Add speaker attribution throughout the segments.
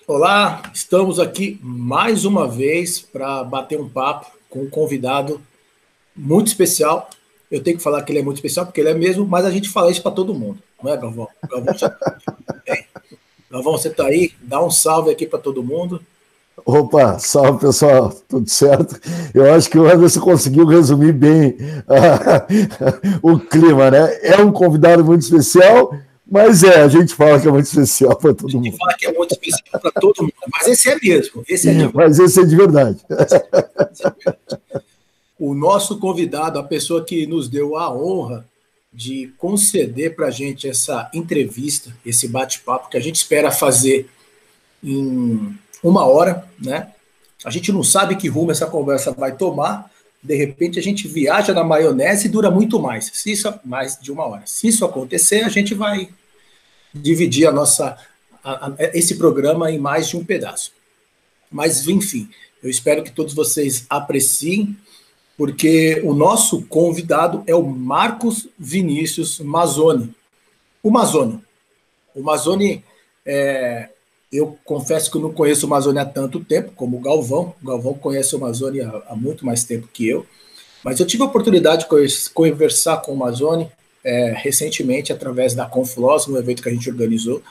Speaker 1: Olá, estamos aqui mais uma vez para bater um papo com um convidado muito especial. Eu tenho que falar que ele é muito especial porque ele é mesmo, mas a gente fala isso para todo mundo, não é, Galvão? Galvão, Galvão, você está aí? Dá um salve aqui para todo mundo.
Speaker 2: Opa, salve pessoal, tudo certo? Eu acho que o Anderson conseguiu resumir bem o clima, né? É um convidado muito especial, mas a gente fala que é muito especial para todo mundo.
Speaker 1: A gente fala que é muito especial para todo mundo, mas esse é mesmo, esse é de verdade.
Speaker 2: Mas esse é de verdade.
Speaker 1: O nosso convidado, a pessoa que nos deu a honra de conceder para a gente essa entrevista, esse bate-papo que a gente espera fazer em 1 hora, né? A gente não sabe que rumo essa conversa vai tomar. De repente a gente viaja na maionese e dura muito mais. Se isso mais de 1 hora. Se isso acontecer, a gente vai dividir esse programa em mais de um pedaço. Mas enfim, eu espero que todos vocês apreciem, porque o nosso convidado é o Marcos Vinícius Mazzoni. O Mazzoni eu confesso que eu não conheço o Mazzoni há tanto tempo, como o Galvão. O Galvão conhece o Mazzoni há muito mais tempo que eu. Mas eu tive a oportunidade de conversar com o Mazzoni recentemente, através da Conflos, no evento que a gente organizou.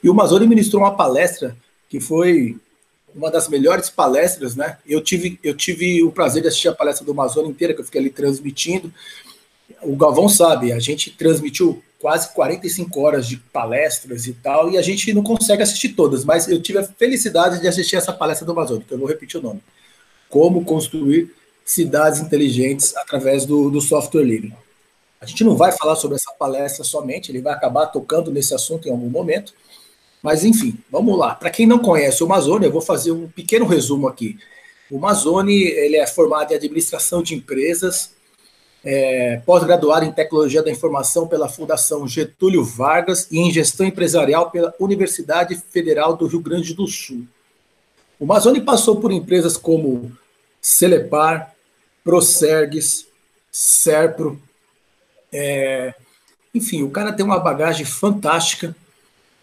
Speaker 1: E o Mazzoni ministrou uma palestra que foi uma das melhores palestras, né? Eu tive o prazer de assistir a palestra do Mazzoni inteira, que eu fiquei ali transmitindo. O Galvão sabe, a gente transmitiu quase 45 horas de palestras e tal, e a gente não consegue assistir todas, mas eu tive a felicidade de assistir essa palestra do Mazzoni, que eu vou repetir o nome. Como construir cidades inteligentes através do software livre. A gente não vai falar sobre essa palestra somente, ele vai acabar tocando nesse assunto em algum momento, mas enfim, vamos lá. Para quem não conhece o Mazzoni, eu vou fazer um pequeno resumo aqui. O Mazzoni, ele é formado em administração de empresas, pós-graduado em Tecnologia da Informação pela Fundação Getúlio Vargas e em Gestão Empresarial pela Universidade Federal do Rio Grande do Sul. O Mazzoni passou por empresas como Celepar, Procergs, Serpro. Enfim, o cara tem uma bagagem fantástica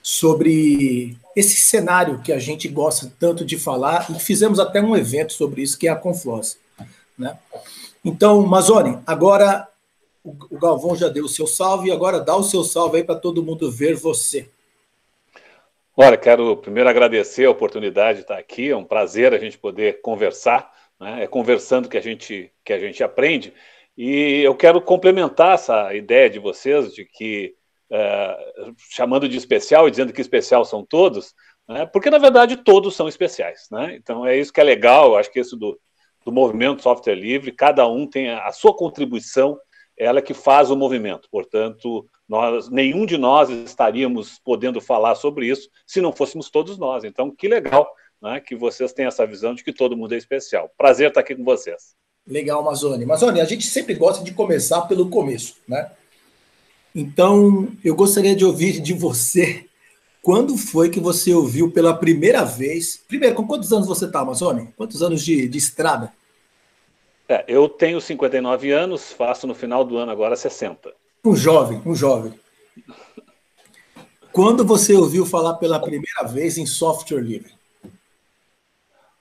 Speaker 1: sobre esse cenário que a gente gosta tanto de falar, e fizemos até um evento sobre isso, que é a Conflos, né? Então, Mazzoni, agora o Galvão já deu o seu salve, e agora dá o seu salve aí para todo mundo ver você.
Speaker 3: Olha, quero primeiro agradecer a oportunidade de estar aqui, é um prazer a gente poder conversar, né? É conversando que a gente aprende, e eu quero complementar essa ideia de vocês, de que, chamando de especial e dizendo que especial são todos, né? Porque, na verdade, todos são especiais, né? Então, é isso que é legal, eu acho que isso do movimento software livre, cada um tem a sua contribuição, ela que faz o movimento. Portanto, nenhum de nós estaríamos podendo falar sobre isso se não fôssemos todos nós. Então, que legal, né, que vocês têm essa visão de que todo mundo é especial. Prazer estar aqui com vocês.
Speaker 1: Legal, Mazzoni. Mazzoni, a gente sempre gosta de começar pelo começo, né? Então, eu gostaria de ouvir de você, quando foi que você ouviu pela primeira vez... Primeiro, com quantos anos você está, Mazzoni? Quantos anos de estrada?
Speaker 3: Eu tenho 59 anos, faço no final do ano agora 60.
Speaker 1: Um jovem. Quando você ouviu falar pela primeira vez em software livre?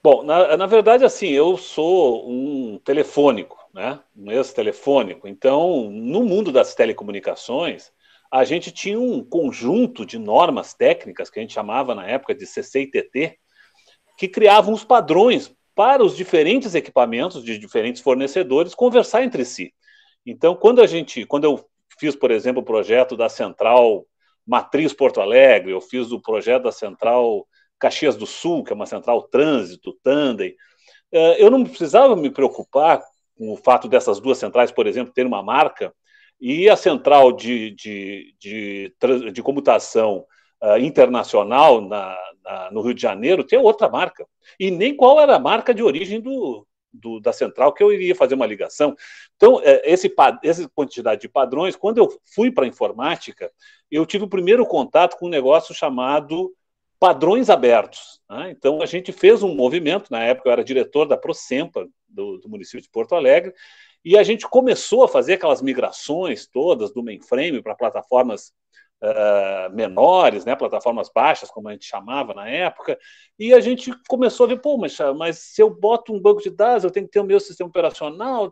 Speaker 3: Bom, na verdade, assim, eu sou um telefônico, né? Um ex-telefônico. Então, no mundo das telecomunicações, a gente tinha um conjunto de normas técnicas, que a gente chamava na época de CC&TT, que criavam os padrões para os diferentes equipamentos de diferentes fornecedores conversar entre si. Então, quando eu fiz, por exemplo, o projeto da Central Matriz Porto Alegre, eu fiz o projeto da Central Caxias do Sul, que é uma central trânsito, Tandem, eu não precisava me preocupar com o fato dessas duas centrais, por exemplo, ter uma marca, e a central de comutação internacional no Rio de Janeiro ter outra marca. E nem qual era a marca de origem da central que eu iria fazer uma ligação. Então, essa quantidade de padrões, quando eu fui para a informática, eu tive o primeiro contato com um negócio chamado padrões abertos, né? Então, a gente fez um movimento, na época eu era diretor da Procempa, do município de Porto Alegre, e a gente começou a fazer aquelas migrações todas do mainframe para plataformas menores, né, plataformas baixas, como a gente chamava na época, e a gente começou a ver, pô, mas se eu boto um banco de dados, eu tenho que ter o meu sistema operacional,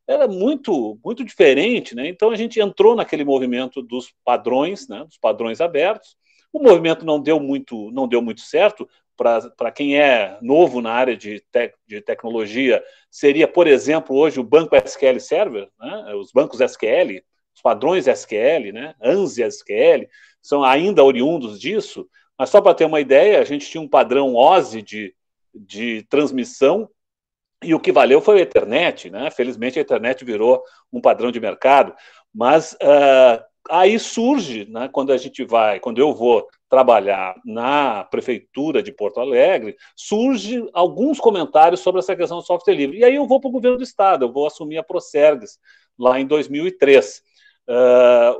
Speaker 3: era muito, muito diferente, né? Então a gente entrou naquele movimento dos padrões, né, dos padrões abertos. O movimento não deu muito certo. Para quem é novo na área de tecnologia, seria, por exemplo, hoje o Banco SQL Server, né, os bancos SQL, os padrões SQL, né, ANSI SQL, são ainda oriundos disso, mas só para ter uma ideia, a gente tinha um padrão OSI de transmissão, e o que valeu foi a Ethernet, né? Felizmente a Ethernet virou um padrão de mercado, mas aí surge, né, quando eu vou trabalhar na prefeitura de Porto Alegre, surge alguns comentários sobre essa questão do software livre, e aí eu vou para o governo do estado, eu vou assumir a Procergs lá em 2003.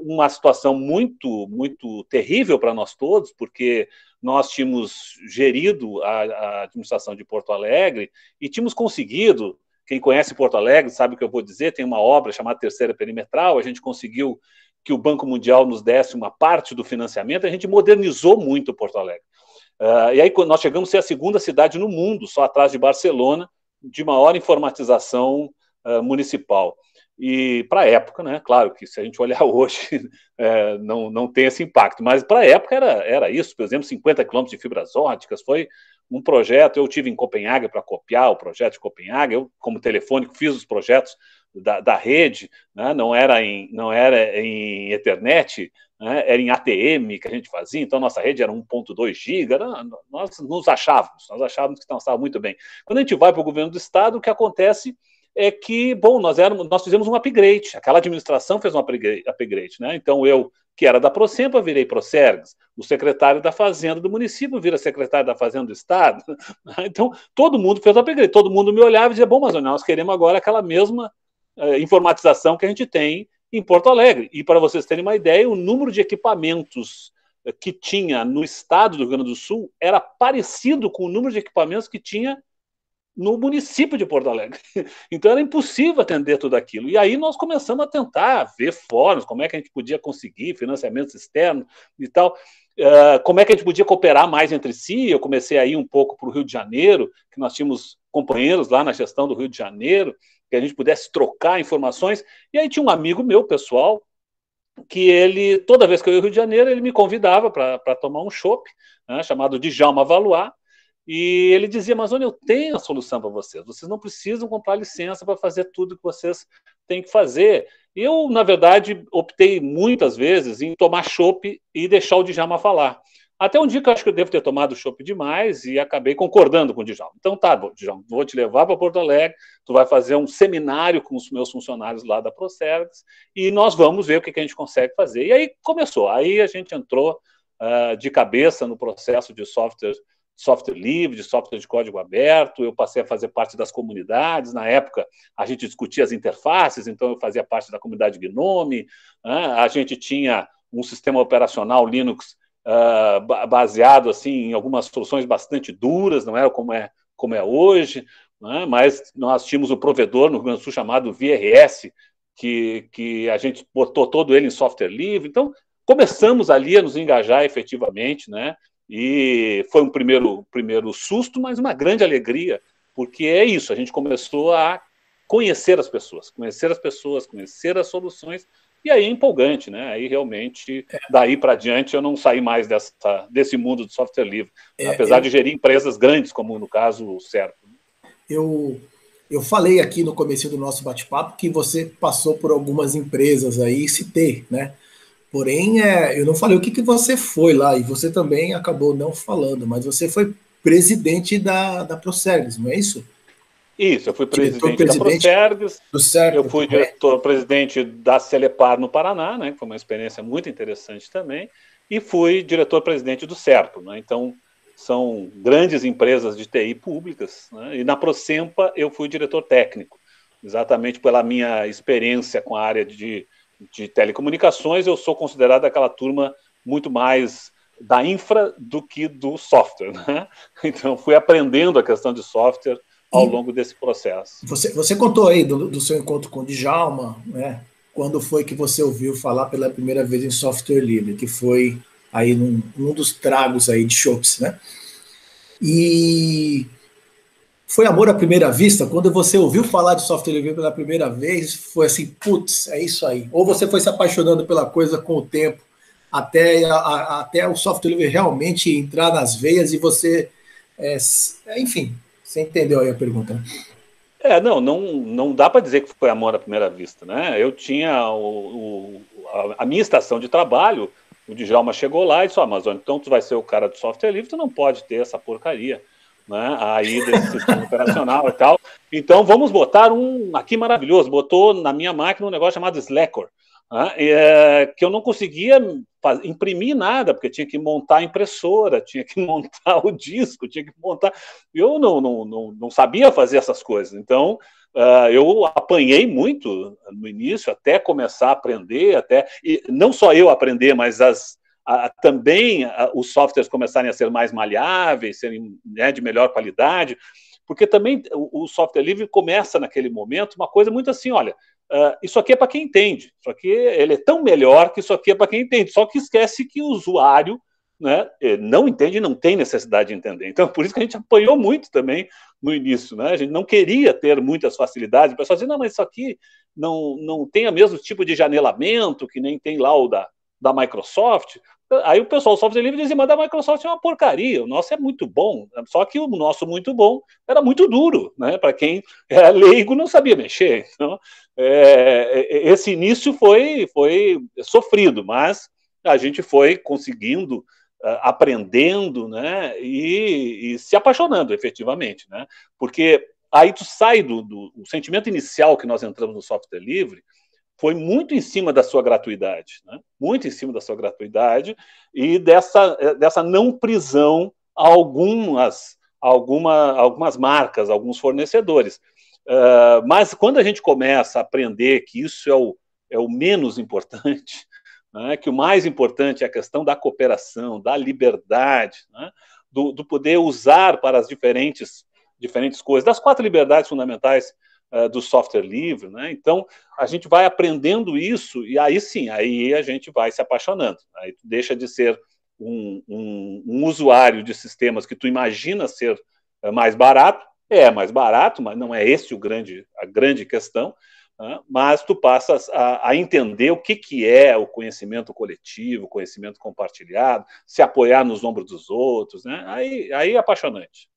Speaker 3: Uma situação muito, muito terrível para nós todos, porque nós tínhamos gerido a administração de Porto Alegre e tínhamos conseguido, quem conhece Porto Alegre sabe o que eu vou dizer, tem uma obra chamada Terceira Perimetral, a gente conseguiu que o Banco Mundial nos desse uma parte do financiamento, a gente modernizou muito Porto Alegre. E aí nós chegamos a ser a segunda cidade no mundo, só atrás de Barcelona, de maior informatização municipal. E para a época, né, claro que se a gente olhar hoje, não tem esse impacto, mas para a época era isso, por exemplo, 50 quilômetros de fibras óticas, foi um projeto, eu tive em Copenhague para copiar o projeto de Copenhague, eu como telefônico fiz os projetos da rede, né, não era em Ethernet, né, era em ATM que a gente fazia, então nossa rede era 1.2 GB, nós achávamos que estava muito bem. Quando a gente vai para o governo do estado, o que acontece é que, bom, nós fizemos um upgrade, aquela administração fez um upgrade, né? Então eu, que era da Procempa, virei Procergs, o secretário da Fazenda do município vira secretário da Fazenda do Estado, então todo mundo fez o upgrade, todo mundo me olhava e dizia, bom, mas nós queremos agora aquela mesma informatização que a gente tem em Porto Alegre, e para vocês terem uma ideia, o número de equipamentos que tinha no estado do Rio Grande do Sul era parecido com o número de equipamentos que tinha no município de Porto Alegre. Então era impossível atender tudo aquilo. E aí nós começamos a tentar ver fóruns, como é que a gente podia conseguir financiamentos externos e tal, como é que a gente podia cooperar mais entre si. Eu comecei a ir um pouco para o Rio de Janeiro, que nós tínhamos companheiros lá na gestão do Rio de Janeiro, que a gente pudesse trocar informações. E aí tinha um amigo meu, pessoal, que ele, toda vez que eu ia ao Rio de Janeiro, ele me convidava para tomar um chopp, né, chamado Djalma Valois. E ele dizia, mas olha, eu tenho a solução para vocês não precisam comprar licença para fazer tudo que vocês têm que fazer. Eu, na verdade, optei muitas vezes em tomar chopp e deixar o Djalma falar. Até um dia que eu acho que eu devo ter tomado chopp demais e acabei concordando com o Djalma. Então tá, Djalma, vou te levar para Porto Alegre, tu vai fazer um seminário com os meus funcionários lá da Procergs e nós vamos ver o que a gente consegue fazer. E aí começou, aí a gente entrou de cabeça no processo de software livre, de software de código aberto, eu passei a fazer parte das comunidades, na época a gente discutia as interfaces, então eu fazia parte da comunidade GNOME, a gente tinha um sistema operacional Linux baseado assim, em algumas soluções bastante duras, não era como é hoje, mas nós tínhamos um provedor no Rio Grande do Sul chamado VRS, que a gente botou todo ele em software livre, então começamos ali a nos engajar efetivamente, né? E foi um primeiro susto, mas uma grande alegria, porque é isso, a gente começou a conhecer as pessoas, conhecer as soluções, e aí é empolgante, né? Aí realmente, daí para diante, eu não saí mais desse mundo do software livre, apesar de gerir empresas grandes, como no caso o Serpo.
Speaker 1: Eu falei aqui no começo do nosso bate-papo que você passou por algumas empresas aí, citei, né? Porém, eu não falei o que você foi lá, e você também acabou não falando, mas você foi presidente da Procergs, não é isso?
Speaker 3: Isso, eu fui presidente da Procergs, eu fui diretor-presidente da Celepar no Paraná, né, que foi uma experiência muito interessante também, e fui diretor-presidente do Serpo, né, então são grandes empresas de TI públicas, né, e na Procempa eu fui diretor técnico, exatamente pela minha experiência com a área de telecomunicações, eu sou considerado aquela turma muito mais da infra do que do software, né? Então fui aprendendo a questão de software ao longo desse processo.
Speaker 1: Você contou aí do seu encontro com o Djalma, né? quando foi que você ouviu falar pela primeira vez em software livre, que foi aí num dos tragos aí de chopps, né? E foi amor à primeira vista? Quando você ouviu falar de software livre pela primeira vez, foi assim, putz, é isso aí. Ou você foi se apaixonando pela coisa com o tempo, até o software livre realmente entrar nas veias e você, enfim, você entendeu aí a pergunta, né?
Speaker 3: Não dá para dizer que foi amor à primeira vista, né? Eu tinha a minha estação de trabalho, o Djalma chegou lá e disse, Amazon, então tu vai ser o cara do software livre, tu não pode ter essa porcaria, né? Aí desse sistema operacional e tal. Então vamos botar um aqui maravilhoso. Botou na minha máquina um negócio chamado Slacker, né? Que eu não conseguia imprimir nada, porque tinha que montar a impressora, tinha que montar o disco, tinha que montar. Eu não sabia fazer essas coisas. Então eu apanhei muito no início, até começar a aprender, e não só eu aprender, mas também os softwares começarem a ser mais maleáveis, serem, né, de melhor qualidade, porque também o software livre começa naquele momento uma coisa muito assim, olha, isso aqui é para quem entende, isso aqui ele é tão melhor que isso aqui é para quem entende, só que esquece que o usuário, né, não entende e não tem necessidade de entender. Então, por isso que a gente apanhou muito também no início, né? A gente não queria ter muitas facilidades, o pessoal dizia, não, mas isso aqui não tem o mesmo tipo de janelamento que nem tem lá o da Microsoft. Aí o pessoal do software livre dizia, mas da Microsoft é uma porcaria, o nosso é muito bom, só que o nosso muito bom era muito duro, né? Para quem era leigo não sabia mexer. Então, esse início foi sofrido, mas a gente foi conseguindo, aprendendo, né? E se apaixonando efetivamente, né? Porque aí tu sai do sentimento inicial que nós entramos no software livre, foi muito em cima da sua gratuidade, né? Muito em cima da sua gratuidade e dessa não prisão a algumas marcas, alguns fornecedores. Mas quando a gente começa a aprender que isso é o menos importante, né? Que o mais importante é a questão da cooperação, da liberdade, né? do poder usar para as diferentes coisas, das 4 liberdades fundamentais do software livre, né? Então a gente vai aprendendo isso e aí sim, aí a gente vai se apaixonando. Aí tu deixa de ser um usuário de sistemas que tu imagina ser mais barato, mais barato, mas não é esse a grande questão, né? Mas tu passas a entender o que é o conhecimento coletivo, o conhecimento compartilhado, se apoiar nos ombros dos outros, né? Aí é apaixonante.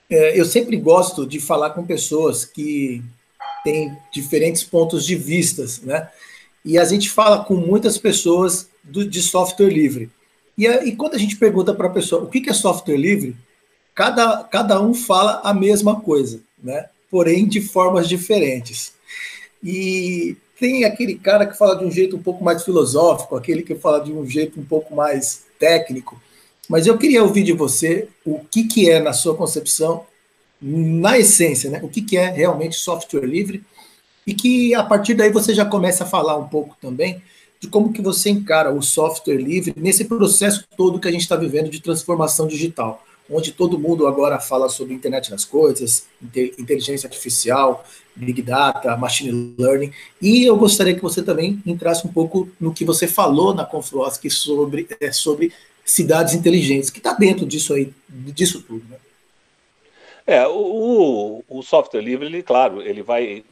Speaker 1: Eu sempre gosto de falar com pessoas que têm diferentes pontos de vistas, né? E a gente fala com muitas pessoas de software livre. E quando a gente pergunta para a pessoa o que é software livre, cada um fala a mesma coisa, né? Porém de formas diferentes. E tem aquele cara que fala de um jeito um pouco mais filosófico, aquele que fala de um jeito um pouco mais técnico. Mas eu queria ouvir de você o que é, na sua concepção, na essência, né? O que é realmente software livre e que, a partir daí, você já começa a falar um pouco também de como que você encara o software livre nesse processo todo que a gente está vivendo de transformação digital, onde todo mundo agora fala sobre internet das coisas, inteligência artificial, big data, machine learning, e eu gostaria que você também entrasse um pouco no que você falou na Confluosk sobre cidades inteligentes, que está dentro disso tudo, né?
Speaker 3: O software livre, ele, claro, ele vai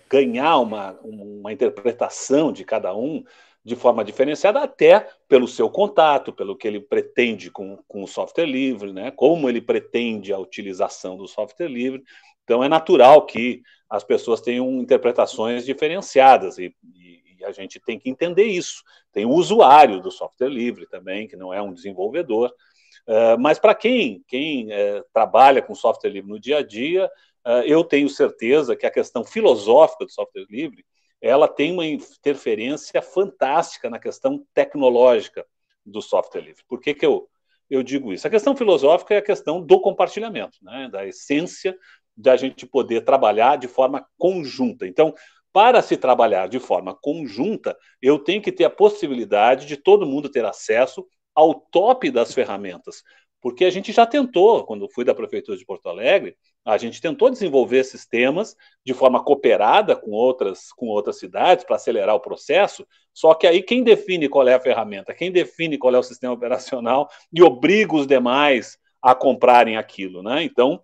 Speaker 3: ganhar uma interpretação de cada um de forma diferenciada, até pelo seu contato, pelo que ele pretende com o software livre, né? Como ele pretende a utilização do software livre. Então, é natural que as pessoas tenham interpretações diferenciadas e a gente tem que entender isso. Tem o usuário do software livre também, que não é um desenvolvedor. Mas para quem trabalha com software livre no dia a dia, eu tenho certeza que a questão filosófica do software livre ela tem uma interferência fantástica na questão tecnológica do software livre. Por que eu digo isso? A questão filosófica é a questão do compartilhamento, né? Da essência da gente poder trabalhar de forma conjunta. Então, para se trabalhar de forma conjunta, eu tenho que ter a possibilidade de todo mundo ter acesso ao top das ferramentas, Porque a gente já tentou, quando fui da Prefeitura de Porto Alegre, a gente tentou desenvolver sistemas de forma cooperada com outras cidades para acelerar o processo, só que aí quem define qual é a ferramenta, quem define qual é o sistema operacional e obriga os demais a comprarem aquilo, né? Então,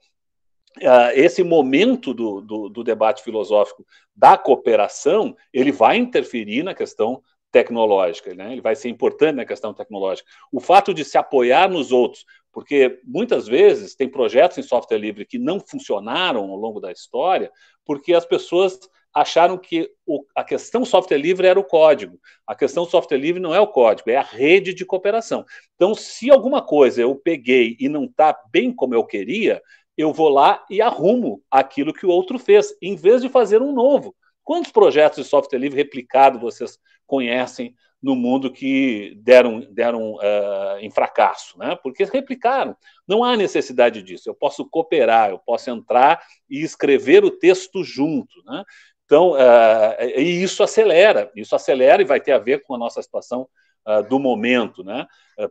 Speaker 3: esse momento do debate filosófico da cooperação, ele vai interferir na questão tecnológica, né? Ele vai ser importante na questão tecnológica. O fato de se apoiar nos outros, porque muitas vezes tem projetos em software livre que não funcionaram ao longo da história, porque as pessoas acharam que a questão software livre era o código. A questão software livre não é o código, é a rede de cooperação. Então, se alguma coisa eu peguei e não está bem como eu queria, eu vou lá e arrumo aquilo que o outro fez, em vez de fazer um novo. Quantos projetos de software livre replicado vocês conhecem no mundo que deram em fracasso, né? Porque replicaram. Não há necessidade disso. Eu posso cooperar, eu posso entrar e escrever o texto junto, né? Então, e isso acelera e vai ter a ver com a nossa situação do momento, né?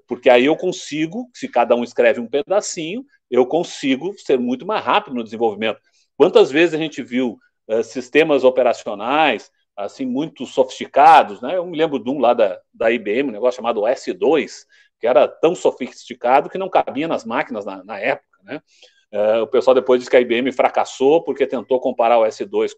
Speaker 3: Porque aí eu consigo, se cada um escreve um pedacinho, eu consigo ser muito mais rápido no desenvolvimento. Quantas vezes a gente viu sistemas operacionais assim muito sofisticados, né? Eu me lembro de um lá da IBM, um negócio chamado S2, que era tão sofisticado que não cabia nas máquinas na época, né? O pessoal depois diz que a IBM fracassou porque tentou comparar o S2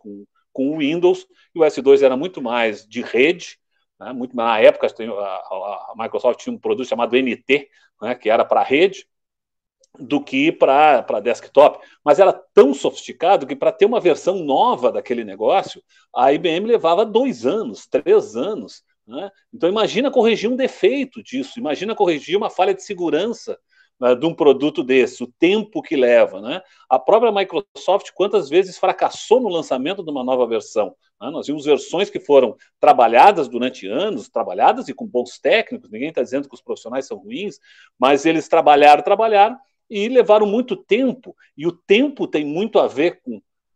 Speaker 3: com o Windows, e o S2 era muito mais de rede, né? Muito, na época a Microsoft tinha um produto chamado NT, né? Que era para rede, do que para desktop, mas era tão sofisticado que para ter uma versão nova daquele negócio, a IBM levava 2 anos, 3 anos, né? Então imagina corrigir um defeito disso, imagina corrigir uma falha de segurança, né, de um produto desse, o tempo que leva, né? A própria Microsoft quantas vezes fracassou no lançamento de uma nova versão, né? Nós vimos versões que foram trabalhadas durante anos, trabalhadas e com bons técnicos, ninguém está dizendo que os profissionais são ruins, mas eles trabalharam, e levaram muito tempo, e o tempo tem muito a ver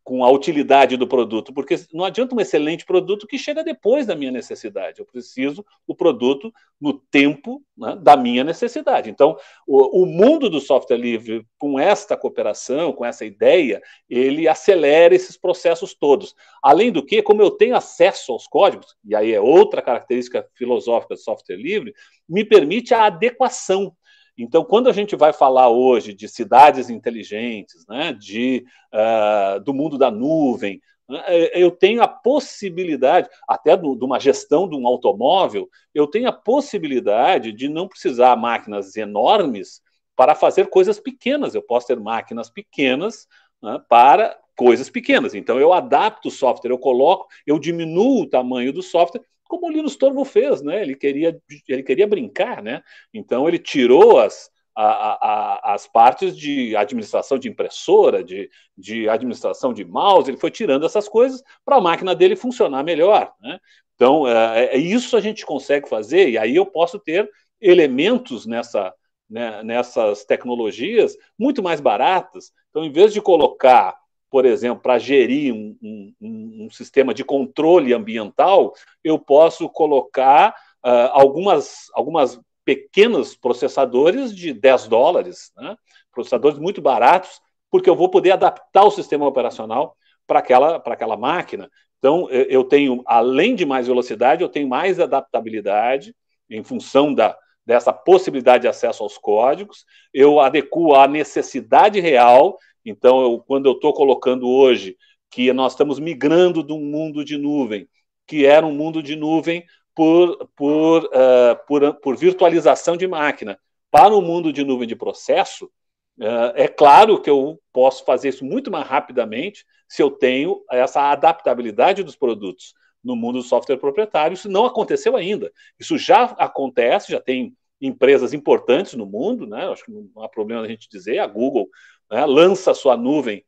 Speaker 3: com a utilidade do produto, porque não adianta um excelente produto que chega depois da minha necessidade, eu preciso do produto no tempo, né, da minha necessidade. Então, o mundo do software livre, com esta cooperação, com essa ideia, ele acelera esses processos todos. Além do que, como eu tenho acesso aos códigos, e aí é outra característica filosófica do software livre, me permite a adequação. Então, quando a gente vai falar hoje de cidades inteligentes, né, do mundo da nuvem, eu tenho a possibilidade, até de uma gestão de um automóvel, eu tenho a possibilidade de não precisar máquinas enormes para fazer coisas pequenas. Eu posso ter máquinas pequenas, né, para coisas pequenas. Então, eu adapto o software, eu diminuo o tamanho do software, como o Linus Torvalds fez, né? Ele queria brincar, né? Então ele tirou as partes de administração de impressora, de administração de mouse, ele foi tirando essas coisas para a máquina dele funcionar melhor, né? Então isso a gente consegue fazer, e aí eu posso ter elementos nessas tecnologias muito mais baratas. Então, em vez de colocar, por exemplo, para gerir um sistema de controle ambiental, eu posso colocar algumas pequenos processadores de $10, né? Processadores muito baratos, porque eu vou poder adaptar o sistema operacional para aquela máquina. Então, eu tenho, além de mais velocidade, eu tenho mais adaptabilidade em função dessa possibilidade de acesso aos códigos, eu adequo à necessidade real. Então, quando eu estou colocando hoje que nós estamos migrando de um mundo de nuvem, que era um mundo de nuvem por virtualização de máquina, para um mundo de nuvem de processo, é claro que eu posso fazer isso muito mais rapidamente se eu tenho essa adaptabilidade dos produtos no mundo do software proprietário. Isso não aconteceu ainda. Isso já acontece, já tem empresas importantes no mundo, né? Acho que não há problema a gente dizer, a Google, né, lança sua nuvem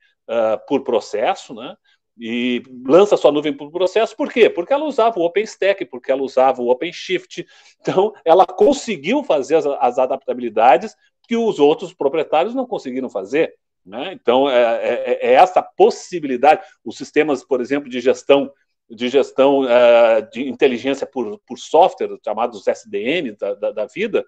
Speaker 3: por processo, né? E lança sua nuvem por processo, por quê? Porque ela usava o OpenStack, porque ela usava o OpenShift. Então, ela conseguiu fazer as adaptabilidades que os outros proprietários não conseguiram fazer, né? Então, é essa possibilidade. Os sistemas, por exemplo, de gestão de inteligência por software, chamados SDN da vida,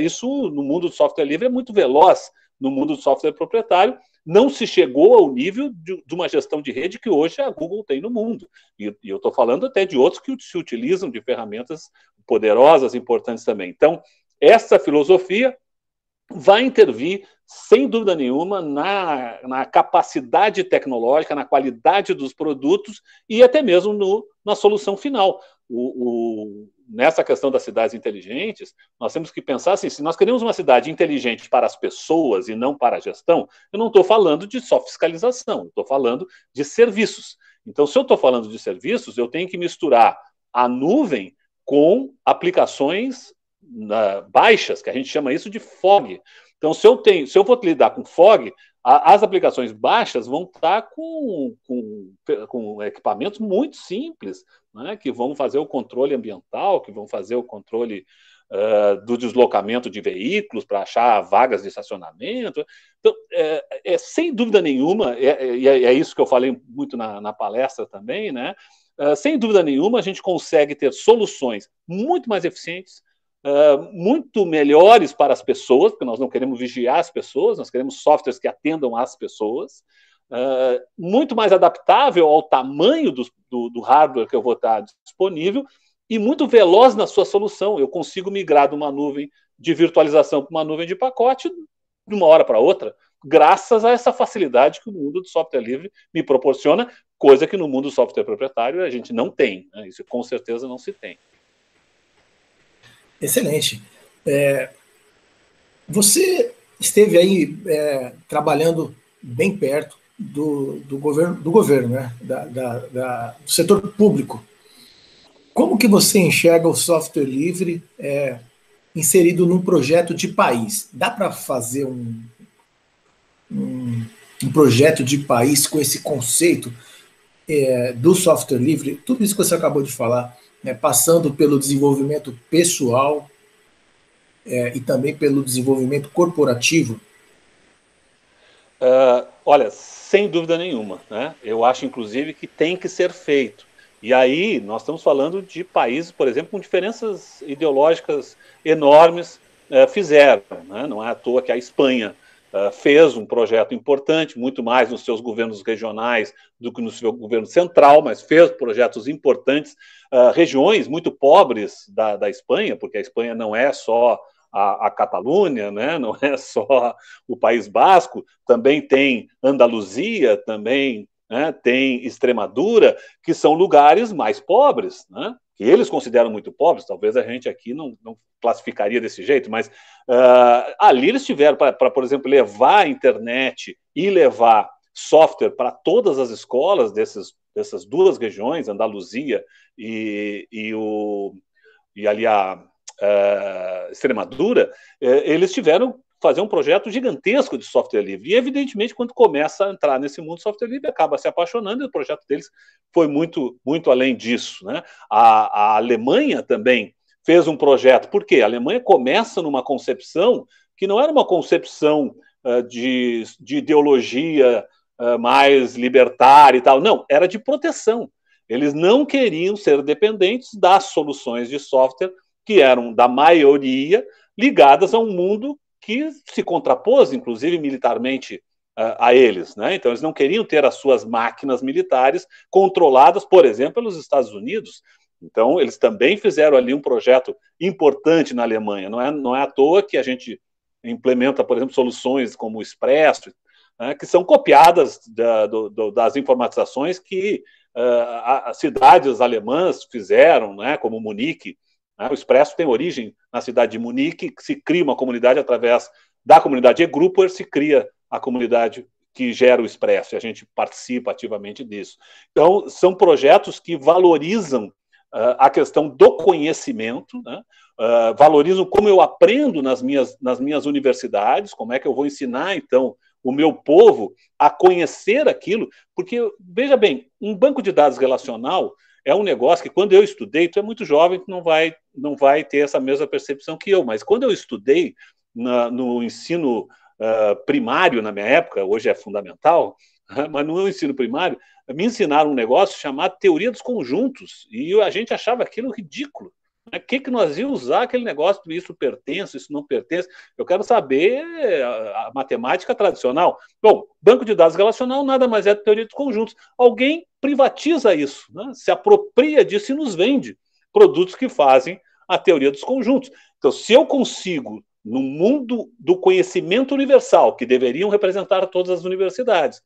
Speaker 3: isso no mundo do software livre é muito veloz. No mundo do software proprietário, não se chegou ao nível de uma gestão de rede que hoje a Google tem no mundo. E eu estou falando até de outros que se utilizam de ferramentas poderosas, importantes também. Então, essa filosofia vai intervir, sem dúvida nenhuma, na capacidade tecnológica, na qualidade dos produtos e até mesmo na solução final. Nessa questão das cidades inteligentes, nós temos que pensar assim, se nós queremos uma cidade inteligente para as pessoas e não para a gestão, eu não estou falando de só fiscalização, estou falando de serviços. Então, se eu estou falando de serviços, eu tenho que misturar a nuvem com aplicações baixas, que a gente chama isso de fog. Então, se eu vou lidar com fog, as aplicações baixas vão estar com equipamentos muito simples, né, que vão fazer o controle ambiental, que vão fazer o controle do deslocamento de veículos para achar vagas de estacionamento. Então, sem dúvida nenhuma, é isso que eu falei muito na palestra também, né? Sem dúvida nenhuma, a gente consegue ter soluções muito mais eficientes, muito melhores para as pessoas, porque nós não queremos vigiar as pessoas, nós queremos softwares que atendam às pessoas, muito mais adaptável ao tamanho do hardware que eu vou estar disponível e muito veloz na sua solução. Eu consigo migrar de uma nuvem de virtualização para uma nuvem de pacote de uma hora para outra, graças a essa facilidade que o mundo do software livre me proporciona, coisa que no mundo do software proprietário a gente não tem, né? Isso com certeza não se tem.
Speaker 1: Excelente. Você esteve aí trabalhando bem perto do governo, né? Do setor público. Como que você enxerga o software livre inserido num projeto de país? Dá para fazer um projeto de país com esse conceito do software livre? Tudo isso que você acabou de falar, né, passando pelo desenvolvimento pessoal e também pelo desenvolvimento corporativo?
Speaker 3: Olha, sem dúvida nenhuma, né? Eu acho, inclusive, que tem que ser feito. E aí nós estamos falando de países, por exemplo, com diferenças ideológicas enormes fizeram, né? Não é à toa que a Espanha fez um projeto importante, muito mais nos seus governos regionais do que no seu governo central, mas fez projetos importantes, regiões muito pobres da Espanha, porque a Espanha não é só a Catalunha, né? Não é só o País Basco, também tem Andaluzia, também, né, tem Extremadura, que são lugares mais pobres, né, que eles consideram muito pobres. Talvez a gente aqui não classificaria desse jeito, mas ali eles tiveram, por exemplo, levar a internet e levar software para todas as escolas dessas duas regiões, Andaluzia e ali a Extremadura, eles tiveram fazer um projeto gigantesco de software livre. E, evidentemente, quando começa a entrar nesse mundo do software livre, acaba se apaixonando, e o projeto deles foi muito, muito além disso, né? A Alemanha também fez um projeto. Por quê? A Alemanha começa numa concepção que não era uma concepção de ideologia mais libertária e tal. Não, era de proteção. Eles não queriam ser dependentes das soluções de software que eram, da maioria, ligadas a um mundo que se contrapôs, inclusive militarmente, a eles, né? Então, eles não queriam ter as suas máquinas militares controladas, por exemplo, pelos Estados Unidos. Então, eles também fizeram ali um projeto importante na Alemanha. Não é à toa que a gente implementa, por exemplo, soluções como o Expresso, né, que são copiadas das informatizações que as cidades alemãs fizeram, né, como Munique. O Expresso tem origem na cidade de Munique, que se cria uma comunidade através da comunidade e-Grupper, se cria a comunidade que gera o Expresso, e a gente participa ativamente disso. Então, são projetos que valorizam a questão do conhecimento, né? Valorizam como eu aprendo nas minhas universidades, como é que eu vou ensinar, então, o meu povo a conhecer aquilo, porque, veja bem, um banco de dados relacional é um negócio que, quando eu estudei, tu é muito jovem, tu não vai ter essa mesma percepção que eu, mas quando eu estudei no ensino primário, na minha época, hoje é fundamental, mas no ensino primário, me ensinaram um negócio chamado teoria dos conjuntos, e a gente achava aquilo ridículo. O que nós íamos usar aquele negócio, isso pertence, isso não pertence? Eu quero saber a matemática tradicional. Bom, banco de dados relacional nada mais é do que teoria dos conjuntos. Alguém privatiza isso, né? Se apropria disso e nos vende produtos que fazem a teoria dos conjuntos. Então, se eu consigo, no mundo do conhecimento universal, que deveriam representar todas as universidades,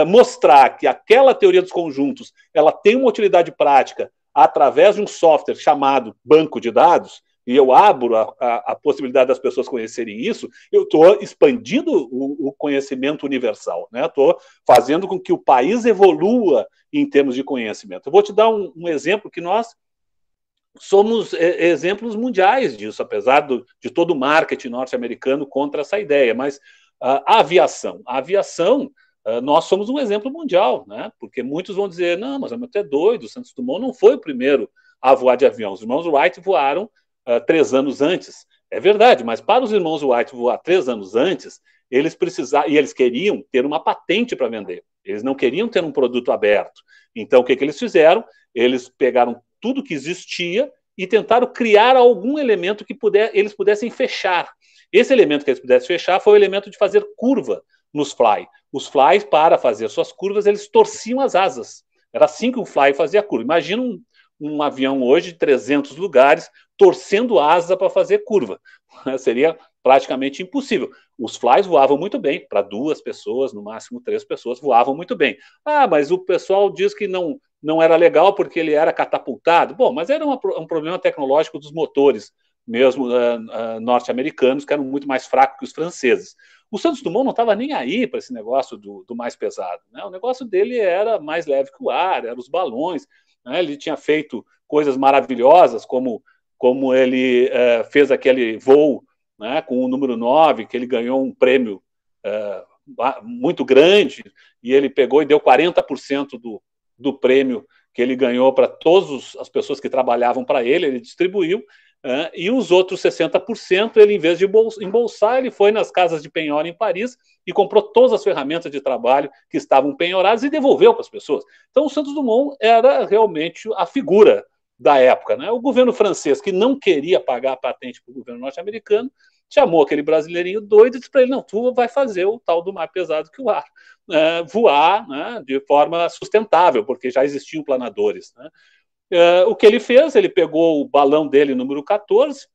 Speaker 3: mostrar que aquela teoria dos conjuntos ela tem uma utilidade prática através de um software chamado banco de dados, e eu abro a possibilidade das pessoas conhecerem isso, eu estou expandindo o conhecimento universal, né? Estou fazendo com que o país evolua em termos de conhecimento. Eu vou te dar um exemplo que nós somos exemplos mundiais disso, apesar de todo o marketing norte-americano contra essa ideia, mas a aviação, nós somos um exemplo mundial, né? Porque muitos vão dizer, não, mas é doido, o Santos Dumont não foi o primeiro a voar de avião. Os irmãos Wright voaram 3 anos antes. É verdade, mas para os irmãos Wright voar 3 anos antes, eles precisavam, e eles queriam ter uma patente para vender. Eles não queriam ter um produto aberto. Então, o que eles fizeram? Eles pegaram tudo que existia e tentaram criar algum elemento que eles pudessem fechar. Esse elemento que eles pudessem fechar foi o elemento de fazer curva nos fly. Os flies, para fazer suas curvas, eles torciam as asas. Era assim que o fly fazia a curva. Imagina um avião hoje de 300 lugares torcendo asa para fazer curva. Seria praticamente impossível. Os flies voavam muito bem, para 2 pessoas, no máximo 3 pessoas, voavam muito bem. Ah, mas o pessoal diz que não era legal porque ele era catapultado. Bom, mas era um problema tecnológico dos motores, mesmo norte-americanos, que eram muito mais fracos que os franceses. O Santos Dumont não estava nem aí para esse negócio do mais pesado, né? O negócio dele era mais leve que o ar, eram os balões, né? Ele tinha feito coisas maravilhosas, como ele fez aquele voo, né, com o número 9, que ele ganhou um prêmio muito grande, e ele pegou e deu 40% do prêmio que ele ganhou para todas as pessoas que trabalhavam para ele distribuiu, e os outros 60%, ele, em vez de embolsar, ele foi nas casas de penhora em Paris e comprou todas as ferramentas de trabalho que estavam penhoradas e devolveu para as pessoas. Então, o Santos Dumont era realmente a figura da época, né? O governo francês, que não queria pagar a patente para o governo norte-americano, chamou aquele brasileirinho doido e disse para ele, não, tu vai fazer o tal do mais pesado que o ar, voar, né, de forma sustentável, porque já existiam planadores, né? O que ele fez? Ele pegou o balão dele, número 14,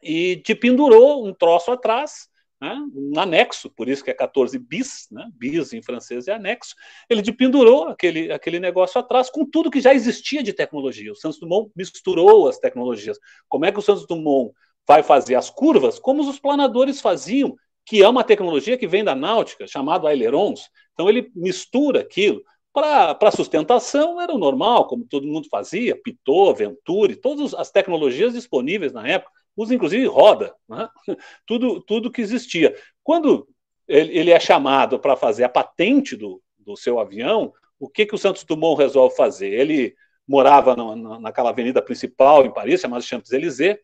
Speaker 3: e te pendurou um troço atrás, né, um anexo, por isso que é 14 bis, né, bis em francês é anexo. Ele te pendurou aquele negócio atrás com tudo que já existia de tecnologia. O Santos Dumont misturou as tecnologias. Como é que o Santos Dumont vai fazer as curvas? Como os planadores faziam, que é uma tecnologia que vem da náutica, chamado ailerons. Então ele mistura aquilo. Para sustentação era o normal, como todo mundo fazia, Pitot, Venturi, todas as tecnologias disponíveis na época, usa inclusive roda, né? tudo que existia. Quando ele é chamado para fazer a patente do seu avião, o que o Santos Dumont resolve fazer? Ele morava naquela avenida principal em Paris, chamada Champs-Élysées.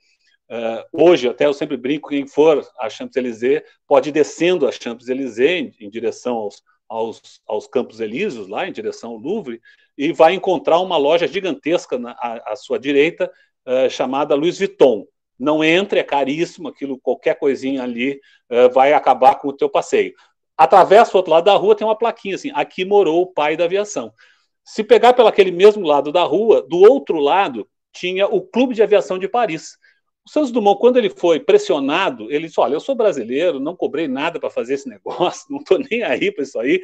Speaker 3: Hoje, até eu sempre brinco, quem for a Champs-Élysées pode ir descendo a Champs-Élysées em direção aos Campos Elíseos, lá em direção ao Louvre, e vai encontrar uma loja gigantesca à sua direita, chamada Louis Vuitton. Não entre, é caríssimo, aquilo, qualquer coisinha ali vai acabar com o teu passeio. Atravessa o outro lado da rua, tem uma plaquinha assim, aqui morou o pai da aviação. Se pegar pelo aquele mesmo lado da rua, do outro lado tinha o Clube de Aviação de Paris. O Santos Dumont, quando ele foi pressionado, ele disse, olha, eu sou brasileiro, não cobrei nada para fazer esse negócio, não estou nem aí para isso aí,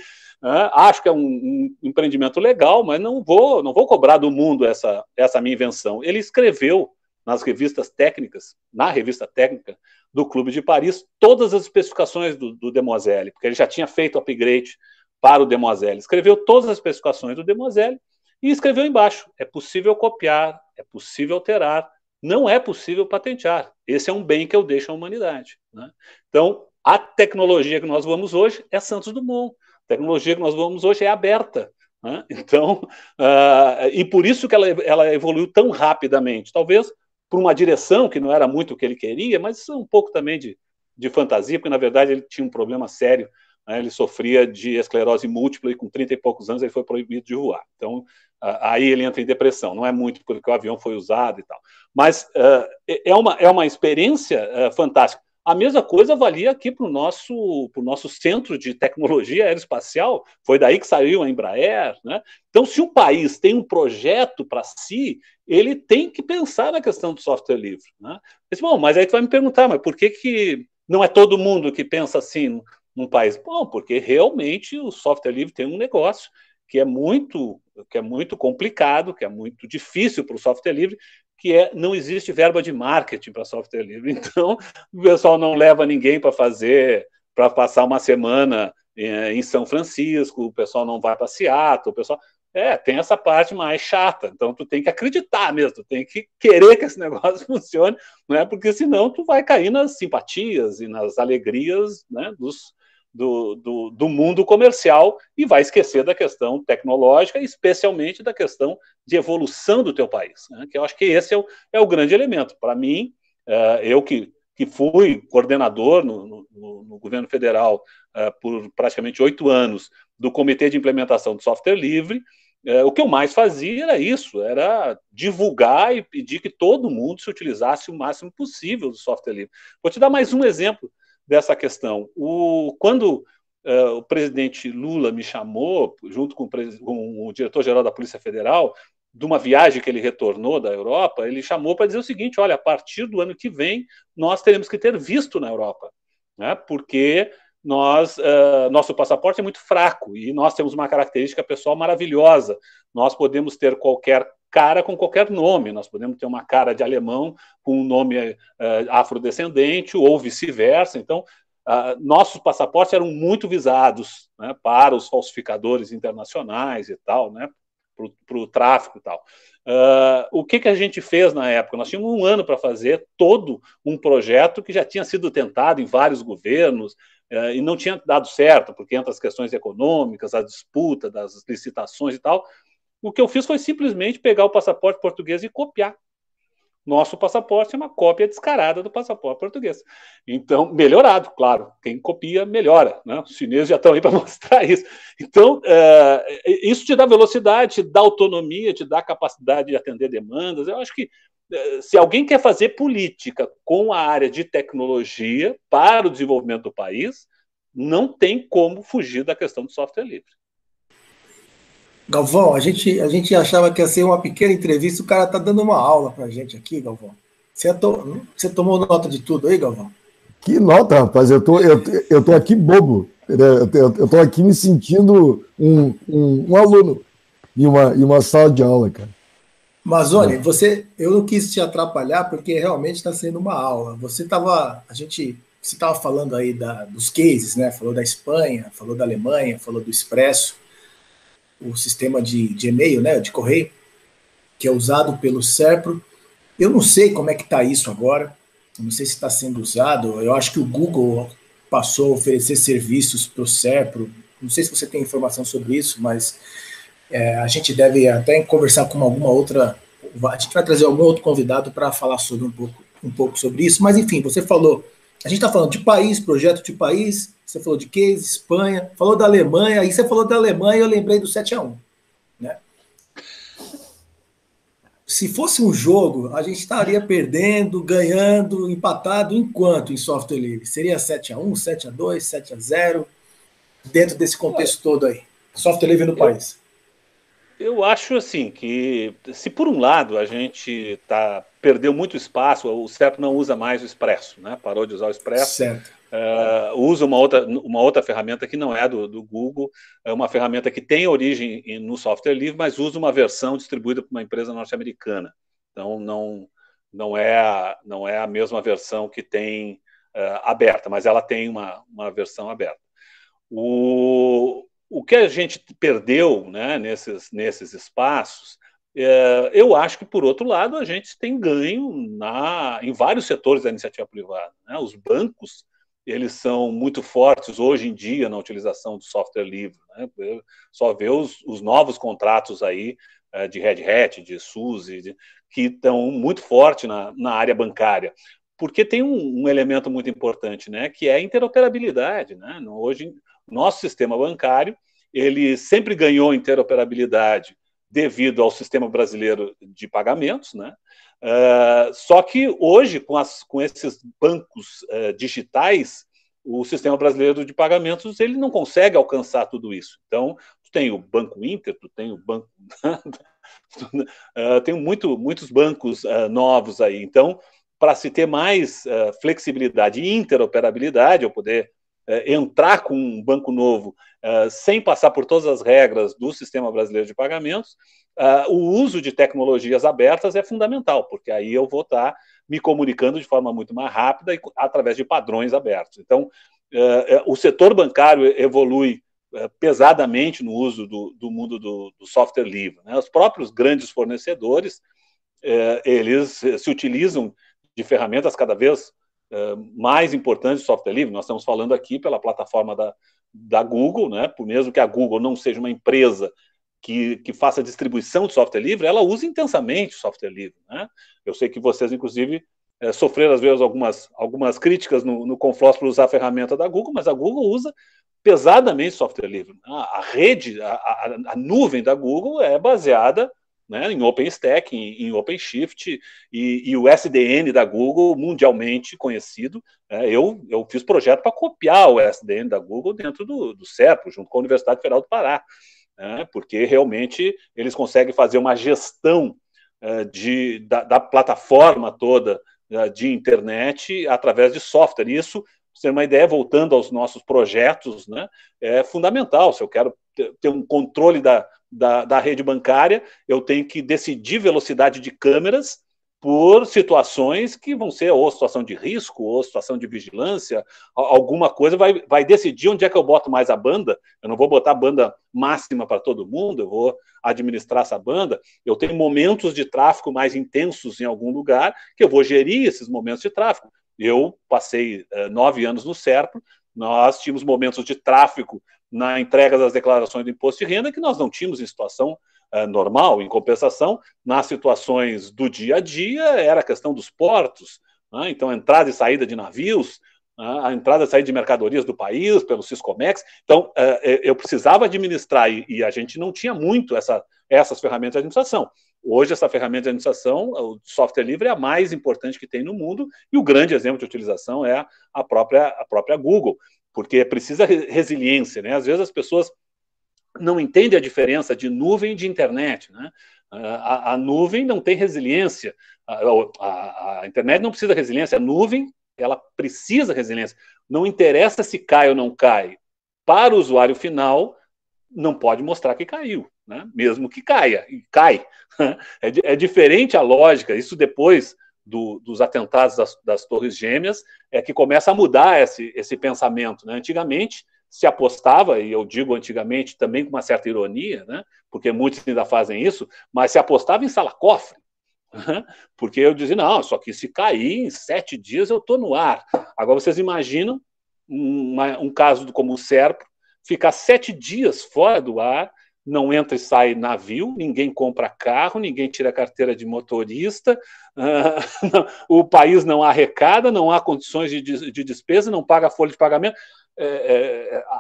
Speaker 3: acho que é um empreendimento legal, mas não vou cobrar do mundo essa minha invenção. Ele escreveu nas revistas técnicas, na revista técnica do Clube de Paris, todas as especificações do Demoiselle, porque ele já tinha feito o upgrade para o Demoiselle. Escreveu todas as especificações do Demoiselle e escreveu embaixo, é possível copiar, é possível alterar, não é possível patentear. Esse é um bem que eu deixo à humanidade, né? Então, a tecnologia que nós vamos hoje é Santos Dumont. A tecnologia que nós vamos hoje é aberta, né? Então, e por isso que ela evoluiu tão rapidamente. Talvez por uma direção que não era muito o que ele queria, mas isso é um pouco também de fantasia, porque, na verdade, ele tinha um problema sério né, ele sofria de esclerose múltipla e com 30 e poucos anos ele foi proibido de voar. Então, aí ele entra em depressão. Não é muito porque o avião foi usado e tal. Mas é uma experiência fantástica. A mesma coisa valia aqui para o nosso centro de tecnologia aeroespacial, foi daí que saiu a Embraer, né? Então, se um país tem um projeto para si, ele tem que pensar na questão do software livre, né? Bom, mas aí tu vai me perguntar, mas por que não é todo mundo que pensa assim num país? Bom, porque realmente o software livre tem um negócio que é muito complicado, que é muito difícil para o software livre, que não existe verba de marketing para software livre. Então, o pessoal não leva ninguém para passar uma semana em São Francisco, o pessoal não vai para Seattle, o pessoal... tem essa parte mais chata. Então, tu tem que acreditar mesmo, tu tem que querer que esse negócio funcione, né? Porque senão tu vai cair nas simpatias e nas alegrias, né, do mundo comercial e vai esquecer da questão tecnológica, especialmente da questão de evolução do teu país, né? Que eu acho que esse é o grande elemento. Para mim, eu que fui coordenador no governo federal por praticamente 8 anos do Comitê de Implementação do Software Livre, o que eu mais fazia era isso, era divulgar e pedir que todo mundo se utilizasse o máximo possível do software livre. Vou te dar mais um exemplo dessa questão. Quando o presidente Lula me chamou, junto com o diretor-geral da Polícia Federal, de uma viagem que ele retornou da Europa, ele chamou para dizer o seguinte: olha, a partir do ano que vem, nós teremos que ter visto na Europa, né? Porque nosso passaporte é muito fraco e nós temos uma característica pessoal maravilhosa. Nós podemos ter qualquer cara com qualquer nome, nós podemos ter uma cara de alemão com um nome afrodescendente ou vice-versa. Então, nossos passaportes eram muito visados, né, para os falsificadores internacionais e tal, né, para o tráfico e tal. O que a gente fez na época? Nós tínhamos 1 ano para fazer todo um projeto que já tinha sido tentado em vários governos e não tinha dado certo, porque entra as questões econômicas, a disputa das licitações e tal. O que eu fiz foi simplesmente pegar o passaporte português e copiar. Nosso passaporte é uma cópia descarada do passaporte português. Então, melhorado, claro. Quem copia, melhora, né? Os chineses já estão aí para mostrar isso. Então, isso te dá velocidade, te dá autonomia, te dá capacidade de atender demandas. Eu acho que se alguém quer fazer política com a área de tecnologia para o desenvolvimento do país, não tem como fugir da questão do software livre.
Speaker 1: Galvão, a gente achava que ia ser uma pequena entrevista, o cara está dando uma aula para a gente aqui, Galvão. Você tomou nota de tudo aí, Galvão?
Speaker 2: Que nota, rapaz? Eu tô aqui bobo. Eu tô aqui me sentindo um aluno em uma sala de aula, cara.
Speaker 1: Mas olha, eu não quis te atrapalhar porque realmente está sendo uma aula. Você estava falando aí dos cases, né? Falou da Espanha, falou da Alemanha, falou do Expresso, o sistema de e-mail, né? De correio, que é usado pelo SERPRO. Eu não sei como é que está isso agora. Eu não sei se está sendo usado. Eu acho que o Google passou a oferecer serviços para o SERPRO. Não sei se você tem informação sobre isso, mas a gente deve até conversar com alguma outra... A gente vai trazer algum outro convidado para falar sobre um pouco sobre isso. Mas, enfim, você falou... A gente está falando de país, projeto de país, você falou de case, Espanha, falou da Alemanha, aí você falou da Alemanha e eu lembrei do 7-1, né? Se fosse um jogo, a gente estaria perdendo, ganhando, empatado, enquanto em software livre? Seria 7-1, 7-2, 7-0, dentro desse contexto todo aí? Software livre no país.
Speaker 3: Eu acho assim que, se por um lado a gente perdeu muito espaço, o SERPRO não usa mais o Expresso, né? Parou de usar o Expresso.
Speaker 1: Certo.
Speaker 3: Usa uma outra ferramenta que não é do Google, é uma ferramenta que tem origem no software livre, mas usa uma versão distribuída por uma empresa norte-americana. Então, não é a mesma versão que tem aberta, mas ela tem uma versão aberta. O que a gente perdeu, né, nesses espaços, eu acho que, por outro lado, a gente tem ganho em vários setores da iniciativa privada, né? Os bancos, eles são muito fortes hoje em dia na utilização do software livre, né? Só vê os novos contratos aí de Red Hat, de SUSE, que estão muito fortes na área bancária, porque tem um elemento muito importante, né, que é a interoperabilidade, né? Hoje nosso sistema bancário, ele sempre ganhou interoperabilidade devido ao sistema brasileiro de pagamentos, né? Só que hoje, com esses bancos digitais, o sistema brasileiro de pagamentos ele não consegue alcançar tudo isso. Então, tu tem o Banco Inter, tu tem o Banco... tem muitos bancos novos aí. Então, para se ter mais flexibilidade e interoperabilidade, eu poder entrar com um banco novo sem passar por todas as regras do sistema brasileiro de pagamentos, o uso de tecnologias abertas é fundamental, porque aí eu vou estar me comunicando de forma muito mais rápida e através de padrões abertos. Então, o setor bancário evolui pesadamente no uso do mundo do software livre, né? Os próprios grandes fornecedores, eles se utilizam de ferramentas cada vez mais importantes de software livre. Nós estamos falando aqui pela plataforma da Google, né? Por mesmo que a Google não seja uma empresa que faça distribuição de software livre, ela usa intensamente software livre, né? Eu sei que vocês, inclusive, sofreram, às vezes, algumas críticas no Confloss por usar a ferramenta da Google, mas a Google usa pesadamente software livre. A rede, a nuvem da Google é baseada, né, em OpenStack, em OpenShift, e o SDN da Google, mundialmente conhecido. Eu fiz projeto para copiar o SDN da Google dentro do CERPO, junto com a Universidade Federal do Pará, porque realmente eles conseguem fazer uma gestão da plataforma toda de internet através de software. Isso, para você ter uma ideia, voltando aos nossos projetos, né, é fundamental. Se eu quero ter um controle da rede bancária, eu tenho que decidir velocidade de câmeras por situações que vão ser ou situação de risco, ou situação de vigilância, alguma coisa vai decidir onde é que eu boto mais a banda. Eu não vou botar a banda máxima para todo mundo, eu vou administrar essa banda. Eu tenho momentos de tráfego mais intensos em algum lugar, que eu vou gerir esses momentos de tráfego. Eu passei 9 anos no SERPRO, nós tínhamos momentos de tráfego na entrega das declarações do imposto de renda que nós não tínhamos em situação normal. Em compensação, nas situações do dia a dia, era a questão dos portos, né? Então, entrada e saída de navios, a entrada e saída de mercadorias do país, pelo Siscomex. Então, eu precisava administrar, e a gente não tinha muito essas ferramentas de administração. Hoje, essa ferramenta de administração, o software livre, é a mais importante que tem no mundo, e o grande exemplo de utilização é a própria Google, porque precisa resiliência, né? Às vezes as pessoas não entendem a diferença de nuvem e de internet, né? A nuvem não tem resiliência, a internet não precisa de resiliência, a nuvem ela precisa de resiliência. Não interessa se cai ou não cai. Para o usuário final, não pode mostrar que caiu, né? Mesmo que caia, e cai. É diferente a lógica, isso depois dos atentados das Torres Gêmeas, é que começa a mudar esse pensamento, né? Antigamente se apostava, e eu digo antigamente também com uma certa ironia, né? Porque muitos ainda fazem isso, mas se apostava em sala-cofre, né? Porque eu dizia, não, só que se cair em 7 dias eu estou no ar. Agora vocês imaginam um caso como o SERPRO, ficar 7 dias fora do ar, não entra e sai navio, ninguém compra carro, ninguém tira carteira de motorista, o país não arrecada, não há condições de despesa, não paga folha de pagamento.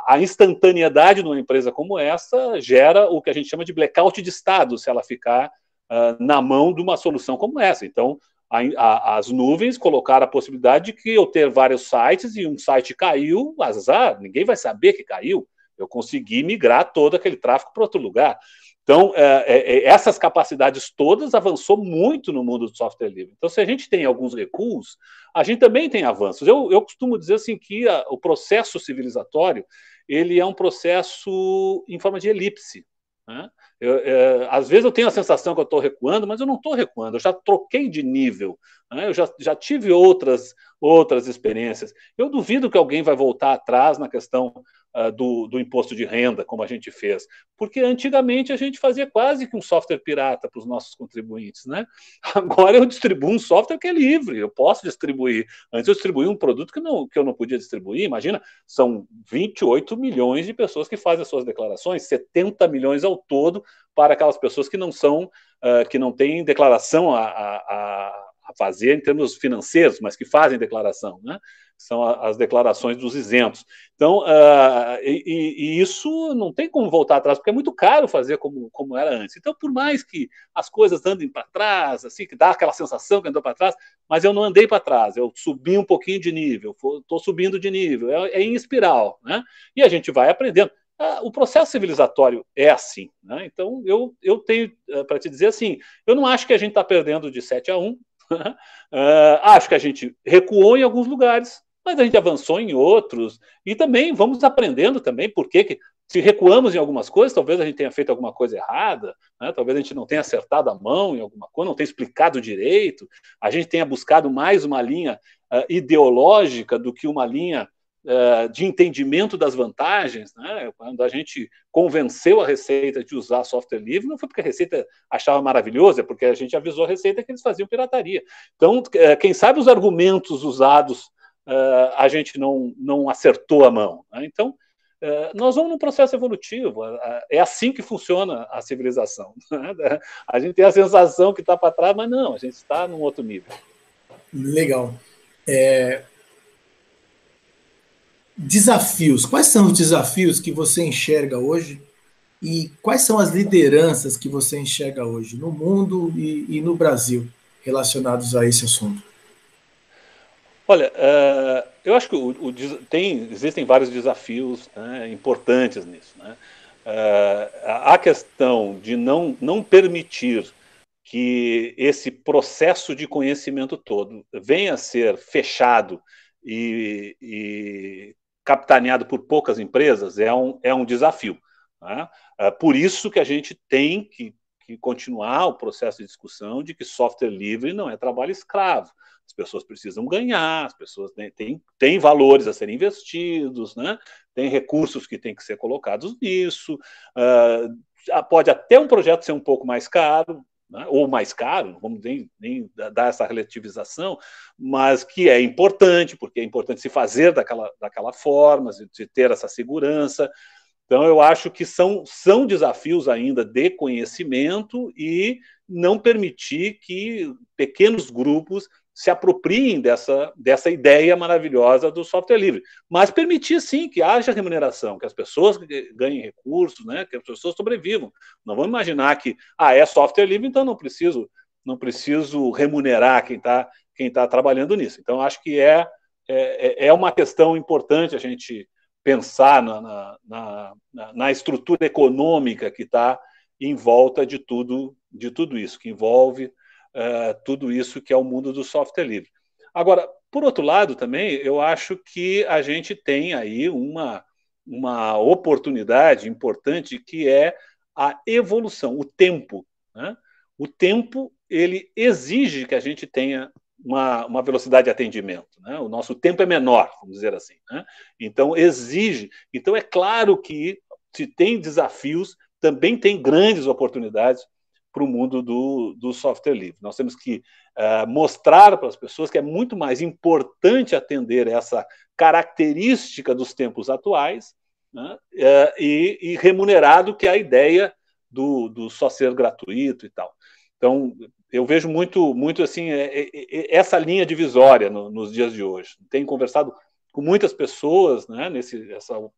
Speaker 3: A instantaneidade numa empresa como essa gera o que a gente chama de blackout de Estado, se ela ficar na mão de uma solução como essa. Então, as nuvens colocaram a possibilidade de que eu ter vários sites e um site caiu, azar, ninguém vai saber que caiu. Eu consegui migrar todo aquele tráfego para outro lugar. Então, essas capacidades todas avançou muito no mundo do software livre. Então, se a gente tem alguns recuos, a gente também tem avanços. Eu costumo dizer assim que o processo civilizatório ele é um processo em forma de elipse, né? Às vezes eu tenho a sensação que eu estou recuando, mas eu não estou recuando, eu já troquei de nível, né? Eu já tive outras experiências. Eu duvido que alguém vai voltar atrás na questão do imposto de renda, como a gente fez, porque antigamente a gente fazia quase que um software pirata para os nossos contribuintes, né? Agora eu distribuo um software que é livre, eu posso distribuir. Antes eu distribuía um produto que eu não podia distribuir. Imagina, são 28 milhões de pessoas que fazem as suas declarações, 70 milhões ao todo para aquelas pessoas que não têm declaração a fazer em termos financeiros, mas que fazem declaração, né? São as declarações dos isentos. Então, isso não tem como voltar atrás, porque é muito caro fazer como era antes. Então, por mais que as coisas andem para trás, assim, que dá aquela sensação que andou para trás, mas eu não andei para trás, eu subi um pouquinho de nível, estou subindo de nível, é em espiral, né? E a gente vai aprendendo. O processo civilizatório é assim, né? Então, eu tenho para te dizer assim, eu não acho que a gente está perdendo de 7-1, acho que a gente recuou em alguns lugares, mas a gente avançou em outros, e também vamos aprendendo também por que se recuamos em algumas coisas, talvez a gente tenha feito alguma coisa errada, né? Talvez a gente não tenha acertado a mão em alguma coisa, não tenha explicado direito, a gente tenha buscado mais uma linha ideológica do que uma linha de entendimento das vantagens, né? Quando a gente convenceu a Receita de usar software livre, não foi porque a Receita achava maravilhoso, é porque a gente avisou a Receita que eles faziam pirataria. Então, quem sabe os argumentos usados, a gente não acertou a mão, né? Então, nós vamos num processo evolutivo, é assim que funciona a civilização, né? A gente tem a sensação que está para trás, mas não, a gente está num outro nível.
Speaker 1: Legal. Desafios. Quais são os desafios que você enxerga hoje e quais são as lideranças que você enxerga hoje no mundo e no Brasil relacionados a esse assunto?
Speaker 3: Olha, eu acho que existem vários desafios, né, importantes nisso, né? A questão de não permitir que esse processo de conhecimento todo venha a ser fechado e capitaneado por poucas empresas é um desafio, né? Por isso que a gente tem que continuar o processo de discussão de que software livre não é trabalho escravo. As pessoas precisam ganhar, as pessoas têm valores a serem investidos, né? Tem recursos que têm que ser colocados nisso. Pode até um projeto ser um pouco mais caro, né? Ou mais caro, não vamos nem dar essa relativização, mas que é importante, porque é importante se fazer daquela forma, de ter essa segurança. Então, eu acho que são desafios ainda de conhecimento e não permitir que pequenos grupos se apropriem dessa ideia maravilhosa do software livre. Mas permitir, sim, que haja remuneração, que as pessoas ganhem recursos, né, que as pessoas sobrevivam. Não vamos imaginar que é software livre, então não preciso remunerar quem tá trabalhando nisso. Então, acho que é uma questão importante a gente pensar na estrutura econômica que está em volta de tudo isso, que envolve tudo isso que é o mundo do software livre. Agora, por outro lado, também, eu acho que a gente tem aí uma oportunidade importante que é a evolução, o tempo, né? O tempo, ele exige que a gente tenha uma velocidade de atendimento, né? O nosso tempo é menor, vamos dizer assim, né? Então, exige. Então, é claro que se tem desafios, também tem grandes oportunidades para o mundo do software livre. Nós temos que mostrar para as pessoas que é muito mais importante atender essa característica dos tempos atuais, né? E remunerado que a ideia do só ser gratuito e tal. Então, eu vejo muito assim, essa linha divisória nos dias de hoje. Tenho conversado com muitas pessoas, né?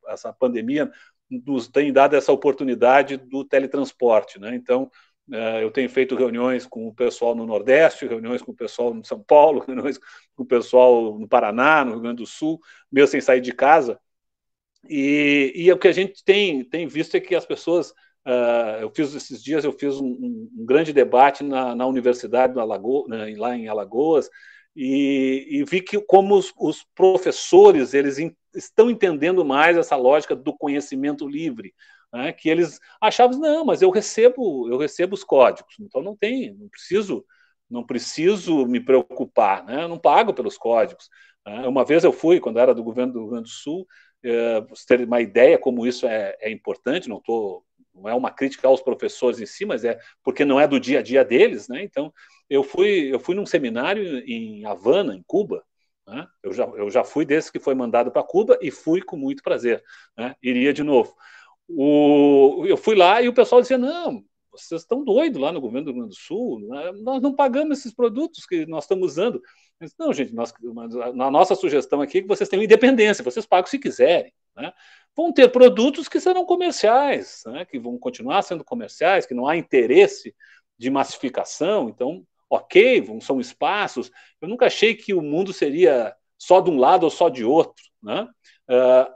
Speaker 3: Essa pandemia nos tem dado essa oportunidade do teletransporte, né? Então, eu tenho feito reuniões com o pessoal no Nordeste, reuniões com o pessoal no São Paulo, reuniões com o pessoal no Paraná, no Rio Grande do Sul, mesmo sem sair de casa. E o que a gente tem visto é que as pessoas... esses dias eu fiz um grande debate na Universidade lá em Alagoas, e vi que como os professores eles estão entendendo mais essa lógica do conhecimento livre, né? Que eles achavam, não, mas eu recebo os códigos, então não preciso me preocupar, né? Eu não pago pelos códigos. Uma vez eu fui, quando era do governo do Rio Grande do Sul, você ter uma ideia como isso é importante, não é uma crítica aos professores em si, mas é porque não é do dia a dia deles, né? Então, eu fui num seminário em Havana, em Cuba, né? Eu já fui desse que foi mandado para Cuba e fui com muito prazer, né? Iria de novo. Eu fui lá e o pessoal dizia, não, vocês estão doidos lá no governo do Rio Grande do Sul, né? Nós não pagamos esses produtos que nós estamos usando. Disse, não, gente, na nossa sugestão aqui é que vocês tenham independência, vocês pagam se quiserem, né? Vão ter produtos que serão comerciais, né? Que vão continuar sendo comerciais, que não há interesse de massificação, então, ok, são espaços. Eu nunca achei que o mundo seria só de um lado ou só de outro, né?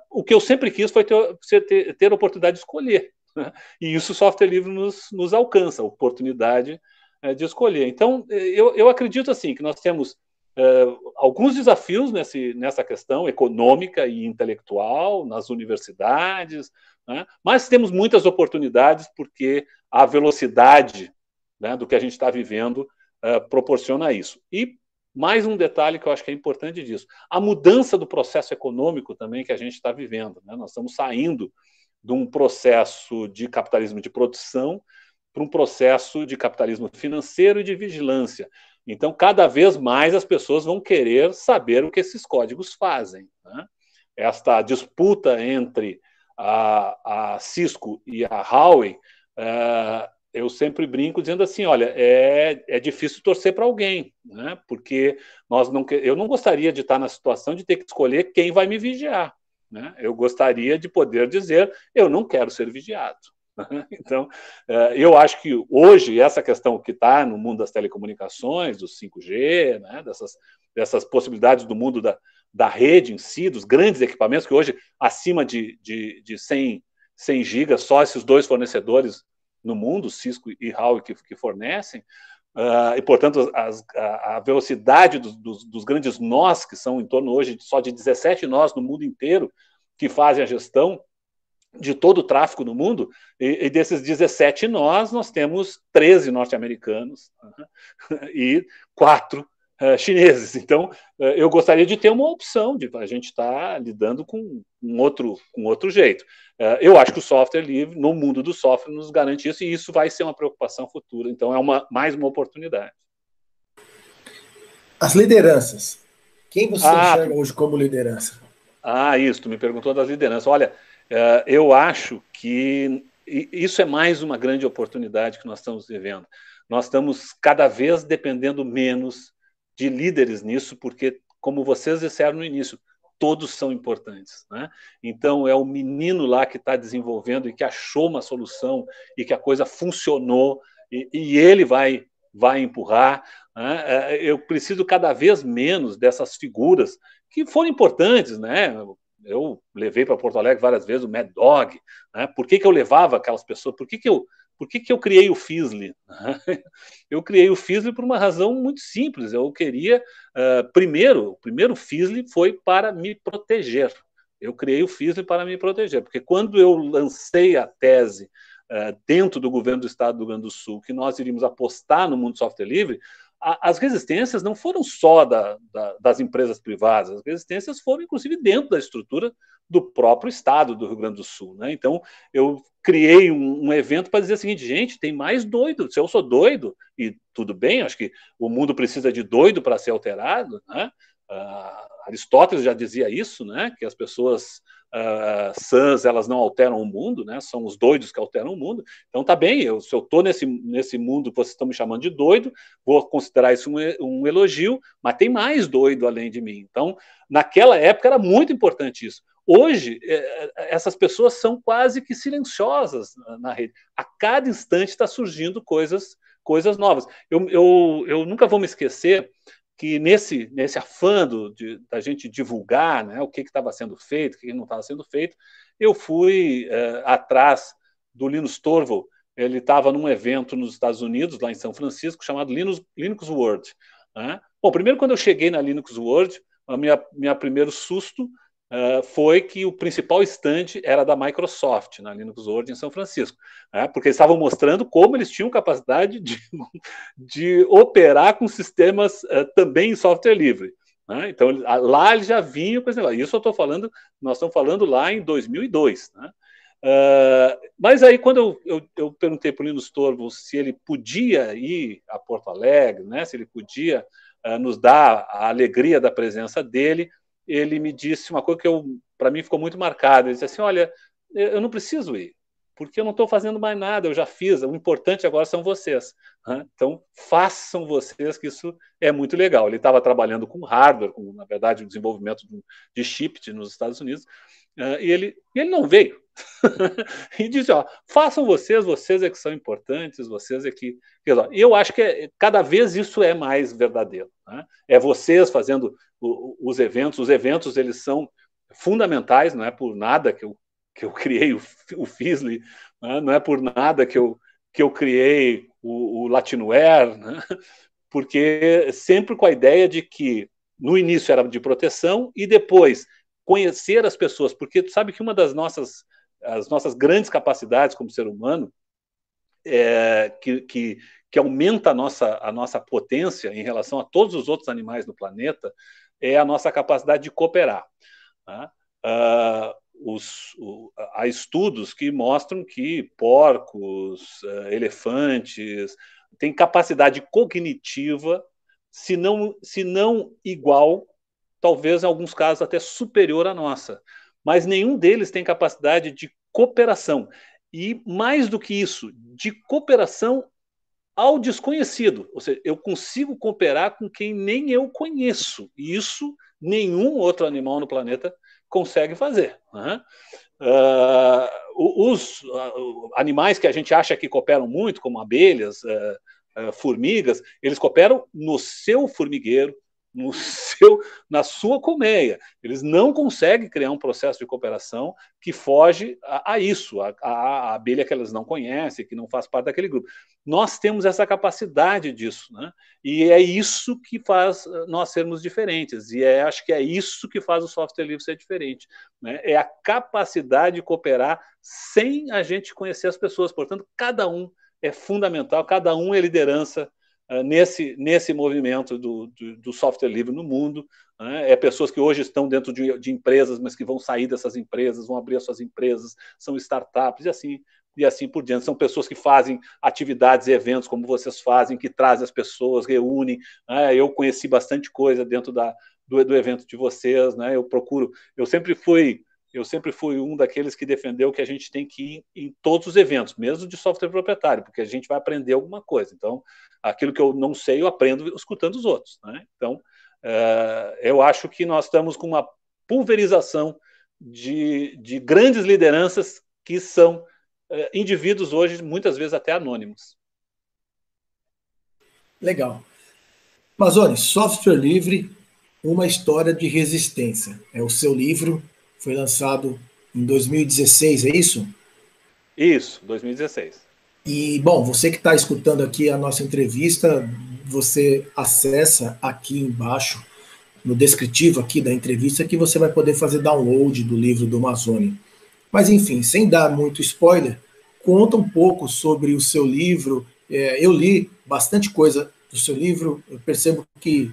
Speaker 3: O que eu sempre quis foi ter a oportunidade de escolher, né? E isso o software livre nos alcança, a oportunidade de escolher. Então, eu acredito assim que nós temos alguns desafios nessa questão econômica e intelectual, nas universidades, né? Mas temos muitas oportunidades porque a velocidade, né, do que a gente está vivendo proporciona isso. E mais um detalhe que eu acho que é importante disso, a mudança do processo econômico também que a gente está vivendo, né? Nós estamos saindo de um processo de capitalismo de produção para um processo de capitalismo financeiro e de vigilância. Então, cada vez mais as pessoas vão querer saber o que esses códigos fazem, né? Esta disputa entre a Cisco e a Huawei, eu sempre brinco dizendo assim, olha, é difícil torcer para alguém, né? Porque eu não gostaria de estar na situação de ter que escolher quem vai me vigiar, né? Eu gostaria de poder dizer, eu não quero ser vigiado. Então, eu acho que hoje essa questão que está no mundo das telecomunicações, do 5G, né, dessas possibilidades do mundo da rede em si, dos grandes equipamentos, que hoje acima de 100 gigas, só esses dois fornecedores no mundo, Cisco e Huawei, que fornecem, e, portanto, a velocidade dos grandes nós, que são em torno hoje só de 17 nós no mundo inteiro, que fazem a gestão de todo o tráfego no mundo, e desses 17 nós temos 13 norte-americanos e 4 chineses. Então, eu gostaria de ter uma opção de a gente estar lidando com outro jeito. Eu acho que o software livre, no mundo do software, nos garante isso, e isso vai ser uma preocupação futura. Então, é mais uma oportunidade.
Speaker 1: As lideranças. Quem você enxerga hoje como liderança?
Speaker 3: Isso, tu me perguntou das lideranças. Olha, eu acho que isso é mais uma grande oportunidade que nós estamos vivendo. Nós estamos cada vez dependendo menos de líderes nisso, porque, como vocês disseram no início, todos são importantes, né? Então, é o menino lá que está desenvolvendo e que achou uma solução e que a coisa funcionou e ele vai empurrar, né? Eu preciso cada vez menos dessas figuras que foram importantes, né? Eu levei para Porto Alegre várias vezes o Mad Dog, né? Por que eu levava aquelas pessoas? Por que eu criei o Fizzly? Eu criei o Fizzly por uma razão muito simples. Eu queria, o primeiro Fizzly foi para me proteger. Eu criei o Fizzly para me proteger, porque quando eu lancei a tese dentro do governo do Estado do Rio Grande do Sul, que nós iríamos apostar no mundo do software livre, as resistências não foram só das empresas privadas, as resistências foram, inclusive, dentro da estrutura do próprio Estado do Rio Grande do Sul, né? Então, eu criei um evento para dizer o seguinte, gente, tem mais doido, se eu sou doido, e tudo bem, acho que o mundo precisa de doido para ser alterado, né? Aristóteles já dizia isso, né? Que as pessoas sãs, elas não alteram o mundo, né? São os doidos que alteram o mundo. Então tá bem, se eu estou nesse mundo que vocês estão me chamando de doido, vou considerar isso um elogio, mas tem mais doido além de mim. Então, naquela época era muito importante isso. Hoje, essas pessoas são quase que silenciosas na rede. A cada instante está surgindo coisas novas. Eu nunca vou me esquecer que nesse afã da gente divulgar, né, o que estava sendo feito, o que não estava sendo feito, eu fui atrás do Linus Torvalds. Ele estava num evento nos Estados Unidos, lá em São Francisco, chamado Linux World, né? Bom, primeiro, quando eu cheguei na Linux World, o meu primeiro susto foi que o principal stand era da Microsoft, na Linux World em São Francisco, né? Porque eles estavam mostrando como eles tinham capacidade de operar com sistemas também em software livre, né? Então, lá eles já vinham com esse negócio. Isso nós estamos falando lá em 2002, né? Mas aí, quando eu perguntei para o Linus Torvalds se ele podia ir a Porto Alegre, né, se ele podia nos dar a alegria da presença dele, ele me disse uma coisa que para mim ficou muito marcada. Ele disse assim, olha, eu não preciso ir. porque eu não estou fazendo mais nada, eu já fiz, o importante agora são vocês. Né? Então, façam vocês, que isso é muito legal. Ele estava trabalhando com hardware, com, na verdade, o desenvolvimento de chip nos Estados Unidos, e ele não veio. E disse, ó, façam vocês é que são importantes, vocês é que... Eu acho que cada vez isso é mais verdadeiro. Né? É vocês fazendo os eventos eles são fundamentais, não é por nada que eu criei o Feasly, né? Não é por nada que eu criei o Latinware, né? Porque sempre com a ideia de que no início era de proteção e depois conhecer as pessoas, porque tu sabe que uma das nossas grandes capacidades como ser humano que aumenta a nossa potência em relação a todos os outros animais no planeta é a nossa capacidade de cooperar. Né? Há estudos que mostram que porcos, elefantes têm capacidade cognitiva, se não igual, talvez em alguns casos até superior à nossa. Mas nenhum deles tem capacidade de cooperação. E mais do que isso, de cooperação ao desconhecido. Ou seja, eu consigo cooperar com quem nem eu conheço. E isso nenhum outro animal no planeta consegue fazer. Né? Os animais que a gente acha que cooperam muito, como abelhas, formigas, eles cooperam no seu formigueiro, na sua colmeia. Eles não conseguem criar um processo de cooperação que foge a isso, a abelha que elas não conhecem, que não faz parte daquele grupo. Nós temos essa capacidade disso, né? E é isso que faz nós sermos diferentes, e acho que é isso que faz o software livre ser diferente, né? É a capacidade de cooperar sem a gente conhecer as pessoas. Portanto, cada um é fundamental, cada um é liderança nesse movimento do software livre no mundo. Né? Pessoas que hoje estão dentro de empresas, mas que vão sair dessas empresas, vão abrir as suas empresas, são startups e assim por diante. São pessoas que fazem atividades e eventos como vocês fazem, que trazem as pessoas, reúnem. Né? Eu conheci bastante coisa dentro do evento de vocês. Né? Eu sempre fui um daqueles que defendeu que a gente tem que ir em todos os eventos, mesmo de software proprietário, porque a gente vai aprender alguma coisa. Então, aquilo que eu não sei, eu aprendo escutando os outros. Né? Então, eu acho que nós estamos com uma pulverização de grandes lideranças que são indivíduos hoje, muitas vezes até anônimos.
Speaker 1: Legal. Mazoni, software livre, uma história de resistência. É o seu livro, foi lançado em 2016, é isso?
Speaker 3: Isso, 2016.
Speaker 1: E, bom, você que está escutando aqui a nossa entrevista, você acessa aqui embaixo, no descritivo aqui da entrevista, que você vai poder fazer download do livro do Mazoni. Mas, enfim, sem dar muito spoiler, conta um pouco sobre o seu livro. Eu li bastante coisa do seu livro, eu percebo que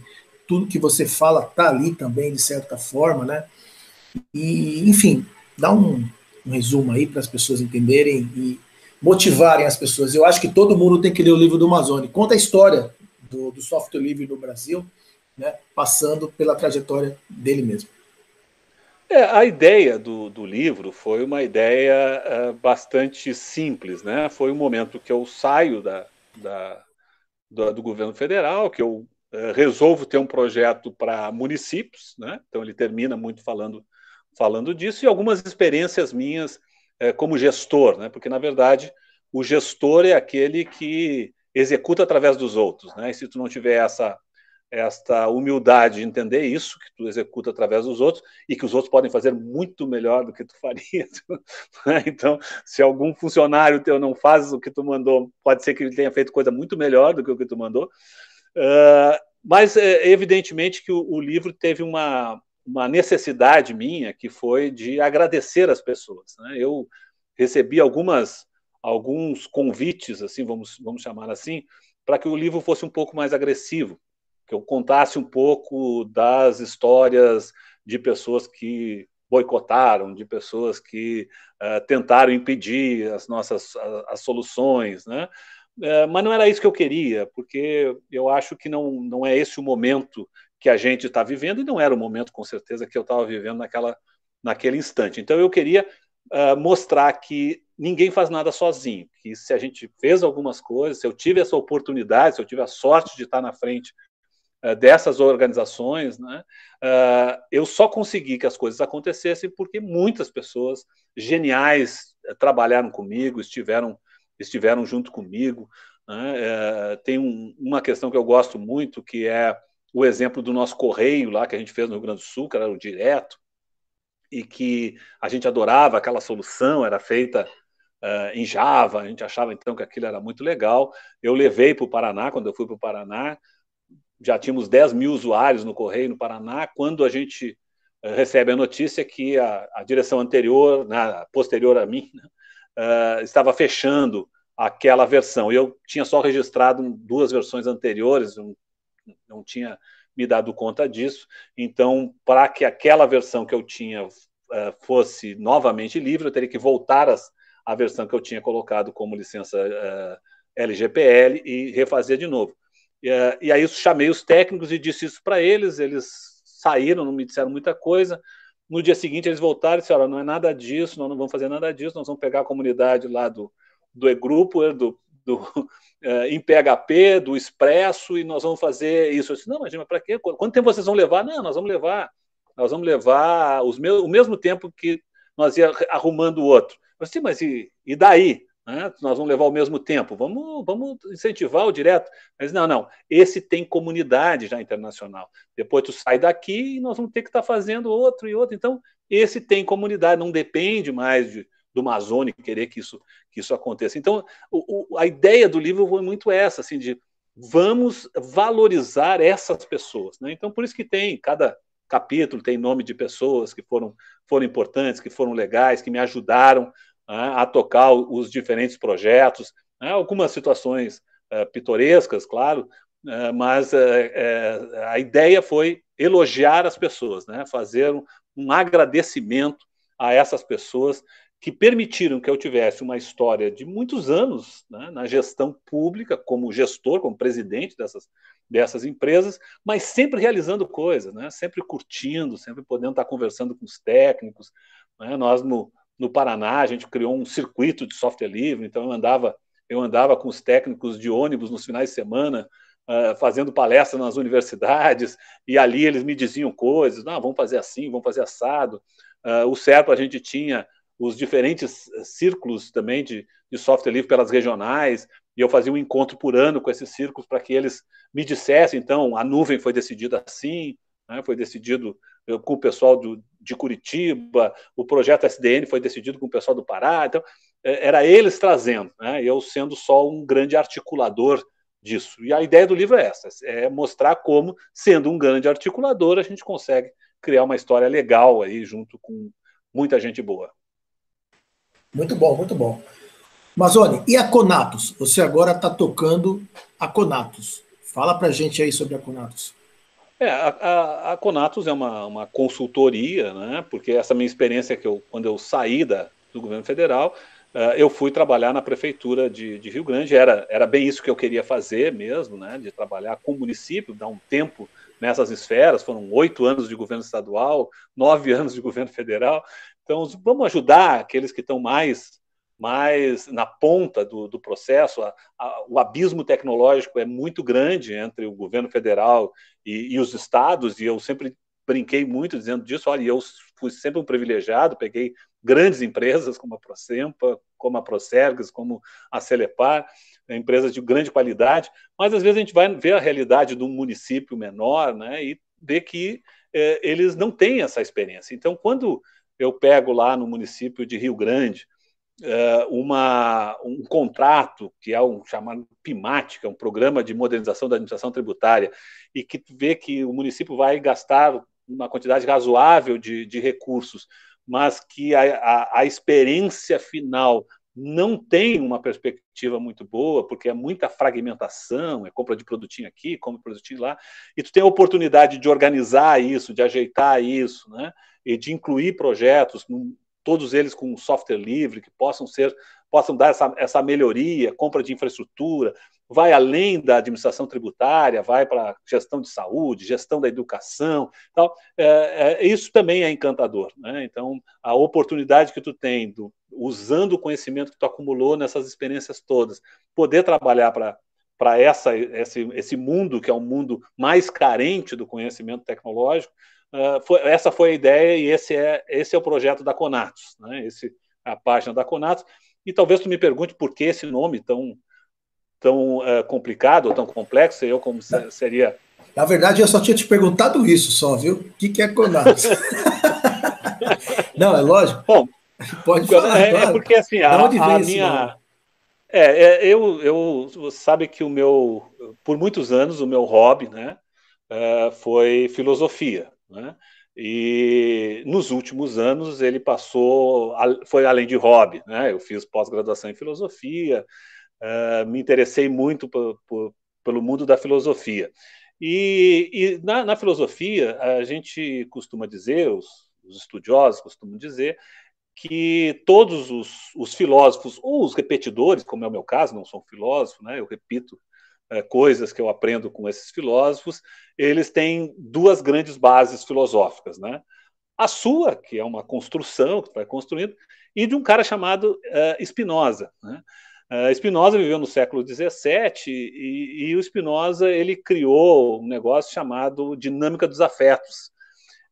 Speaker 1: tudo que você fala está ali também, de certa forma, né? E, enfim, dá um resumo aí para as pessoas entenderem e motivarem as pessoas. Eu acho que todo mundo tem que ler o livro do Mazoni. Conta a história do software livre no Brasil, né, passando pela trajetória dele mesmo.
Speaker 3: A ideia do livro foi uma ideia bastante simples, né? Foi um momento que eu saio do governo federal, que eu resolvo ter um projeto para municípios, né? Então ele termina muito falando disso, e algumas experiências minhas como gestor, né? Porque, na verdade, o gestor é aquele que executa através dos outros, né? E se tu não tiver esta humildade de entender isso, que tu executa através dos outros, e que os outros podem fazer muito melhor do que tu faria. Né? Então, se algum funcionário teu não faz o que tu mandou, pode ser que ele tenha feito coisa muito melhor do que o que tu mandou. Mas, evidentemente, que o livro teve uma necessidade minha, que foi de agradecer as pessoas. Né? Eu recebi alguns convites, assim, vamos chamar assim, para que o livro fosse um pouco mais agressivo, que eu contasse um pouco das histórias de pessoas que boicotaram, de pessoas que tentaram impedir as soluções, né? Mas não era isso que eu queria, porque eu acho que não é esse o momento que a gente está vivendo, e não era o momento, com certeza, que eu estava vivendo naquele instante. Então, eu queria mostrar que ninguém faz nada sozinho, que se a gente fez algumas coisas, se eu tive essa oportunidade, se eu tive a sorte de estar na frente dessas organizações, né, eu só consegui que as coisas acontecessem porque muitas pessoas geniais trabalharam comigo, estiveram junto comigo, né. Tem uma questão que eu gosto muito, que é o exemplo do nosso correio lá, que a gente fez no Rio Grande do Sul, que era o Direto, e que a gente adorava aquela solução, era feita em Java, a gente achava então que aquilo era muito legal. Eu levei para o Paraná, quando eu fui para o Paraná, já tínhamos 10 mil usuários no Correio no Paraná, quando a gente recebe a notícia que a direção anterior, posterior a mim, estava fechando aquela versão. Eu tinha só registrado 2 versões anteriores, não tinha me dado conta disso. Então, para que aquela versão que eu tinha fosse novamente livre, eu teria que voltar a versão que eu tinha colocado como licença LGPL e refazer de novo. E aí eu chamei os técnicos e disse isso para eles, eles saíram, não me disseram muita coisa. No dia seguinte eles voltaram e disseram, não é nada disso, nós não vamos fazer nada disso, nós vamos pegar a comunidade lá do e-grupo, em PHP, do Expresso, e nós vamos fazer isso. Eu disse, não, mas para quê? Quanto tempo vocês vão levar? Não, nós vamos levar o mesmo tempo que nós ia arrumando o outro. Eu disse, mas e daí? Nós vamos levar o mesmo tempo, vamos incentivar o direto. Mas não, esse tem comunidade já internacional. Depois tu sai daqui e nós vamos ter que estar fazendo outro e outro. Então, esse tem comunidade, não depende mais do Amazônia querer que isso aconteça. Então, a ideia do livro foi muito essa, assim, de vamos valorizar essas pessoas, né? Então, por isso que cada capítulo tem nome de pessoas que foram importantes, que foram legais, que me ajudaram a tocar os diferentes projetos, algumas situações pitorescas, claro, mas a ideia foi elogiar as pessoas, né? Fazer um agradecimento a essas pessoas que permitiram que eu tivesse uma história de muitos anos, né, na gestão pública, como gestor, como presidente dessas empresas, mas sempre realizando coisas, né? Sempre curtindo, sempre podendo estar conversando com os técnicos, né? Nós, no Paraná, a gente criou um circuito de software livre, então eu andava com os técnicos de ônibus nos finais de semana, fazendo palestra nas universidades, e ali eles me diziam coisas, não, vamos fazer assim, vamos fazer assado. O CERPA, a gente tinha os diferentes círculos também de software livre pelas regionais, e eu fazia um encontro por ano com esses círculos para que eles me dissessem, então, a nuvem foi decidida assim, né, foi decidido com o pessoal de Curitiba, o projeto SDN foi decidido com o pessoal do Pará, então, era eles trazendo, né, eu sendo só um grande articulador disso. E a ideia do livro é essa, é mostrar como, sendo um grande articulador, a gente consegue criar uma história legal aí, junto com muita gente boa.
Speaker 1: Muito bom, muito bom. Mazoni, e a Conatus? Você agora está tocando a Conatus. Fala para a gente aí sobre a Conatus.
Speaker 3: A Conatus é uma consultoria, né? Porque essa minha experiência quando eu saí do governo federal, eu fui trabalhar na prefeitura de Rio Grande, era bem isso que eu queria fazer mesmo, né? De trabalhar com o município, dar um tempo nessas esferas. Foram 8 anos de governo estadual, 9 anos de governo federal. Então, vamos ajudar aqueles que estão mais na ponta do processo. O abismo tecnológico é muito grande entre o governo federal e os estados, e eu sempre brinquei muito dizendo disso. Olha, eu fui sempre um privilegiado, peguei grandes empresas como a Prosempa, como a Procergs, como a Celepar, empresas de grande qualidade, mas às vezes a gente vai ver a realidade de um município menor, né, e ver que eles não têm essa experiência. Então, quando eu pego lá no município de Rio Grande um contrato que é chamado PIMAT, que é um programa de modernização da administração tributária, e que vê que o município vai gastar uma quantidade razoável de recursos, mas que a experiência final não tem uma perspectiva muito boa, porque é muita fragmentação, é compra de produtinho aqui, compra de produtinho lá, e tu tem a oportunidade de organizar isso, de ajeitar isso, né? E de incluir projetos, todos eles com software livre, que possam ser possam dar essa melhoria, compra de infraestrutura, vai além da administração tributária, vai para gestão de saúde, gestão da educação, tal. Isso também é encantador, né? Então, a oportunidade que tu tem, usando o conhecimento que tu acumulou nessas experiências todas, poder trabalhar para esse mundo, que é um mundo mais carente do conhecimento tecnológico, essa foi a ideia e esse é o projeto da Conatus, né? Esse é a página da Conatus. E talvez tu me pergunte por que esse nome tão complicado ou tão complexo, eu como seria...
Speaker 1: Na verdade, eu só tinha te perguntado isso só, viu? O que é Conatus? Não, é lógico.
Speaker 3: Bom,
Speaker 1: pode falar, claro.
Speaker 3: Porque assim,
Speaker 1: da onde vem
Speaker 3: a
Speaker 1: esse
Speaker 3: minha...
Speaker 1: nome?
Speaker 3: Você sabe que por muitos anos, o meu hobby, né, foi filosofia, né? E nos últimos anos ele foi além de hobby, né? Eu fiz pós-graduação em filosofia, me interessei muito pelo mundo da filosofia. E na filosofia, a gente costuma dizer, os estudiosos costumam dizer, que todos os filósofos, ou os repetidores, como é o meu caso, não sou um filósofo, né? Eu repito coisas que eu aprendo com esses filósofos, eles têm duas grandes bases filosóficas, né? A sua, que é uma construção que tu vai construindo, e de um cara chamado Spinoza, né? Spinoza viveu no século XVII e o Spinoza ele criou um negócio chamado dinâmica dos afetos.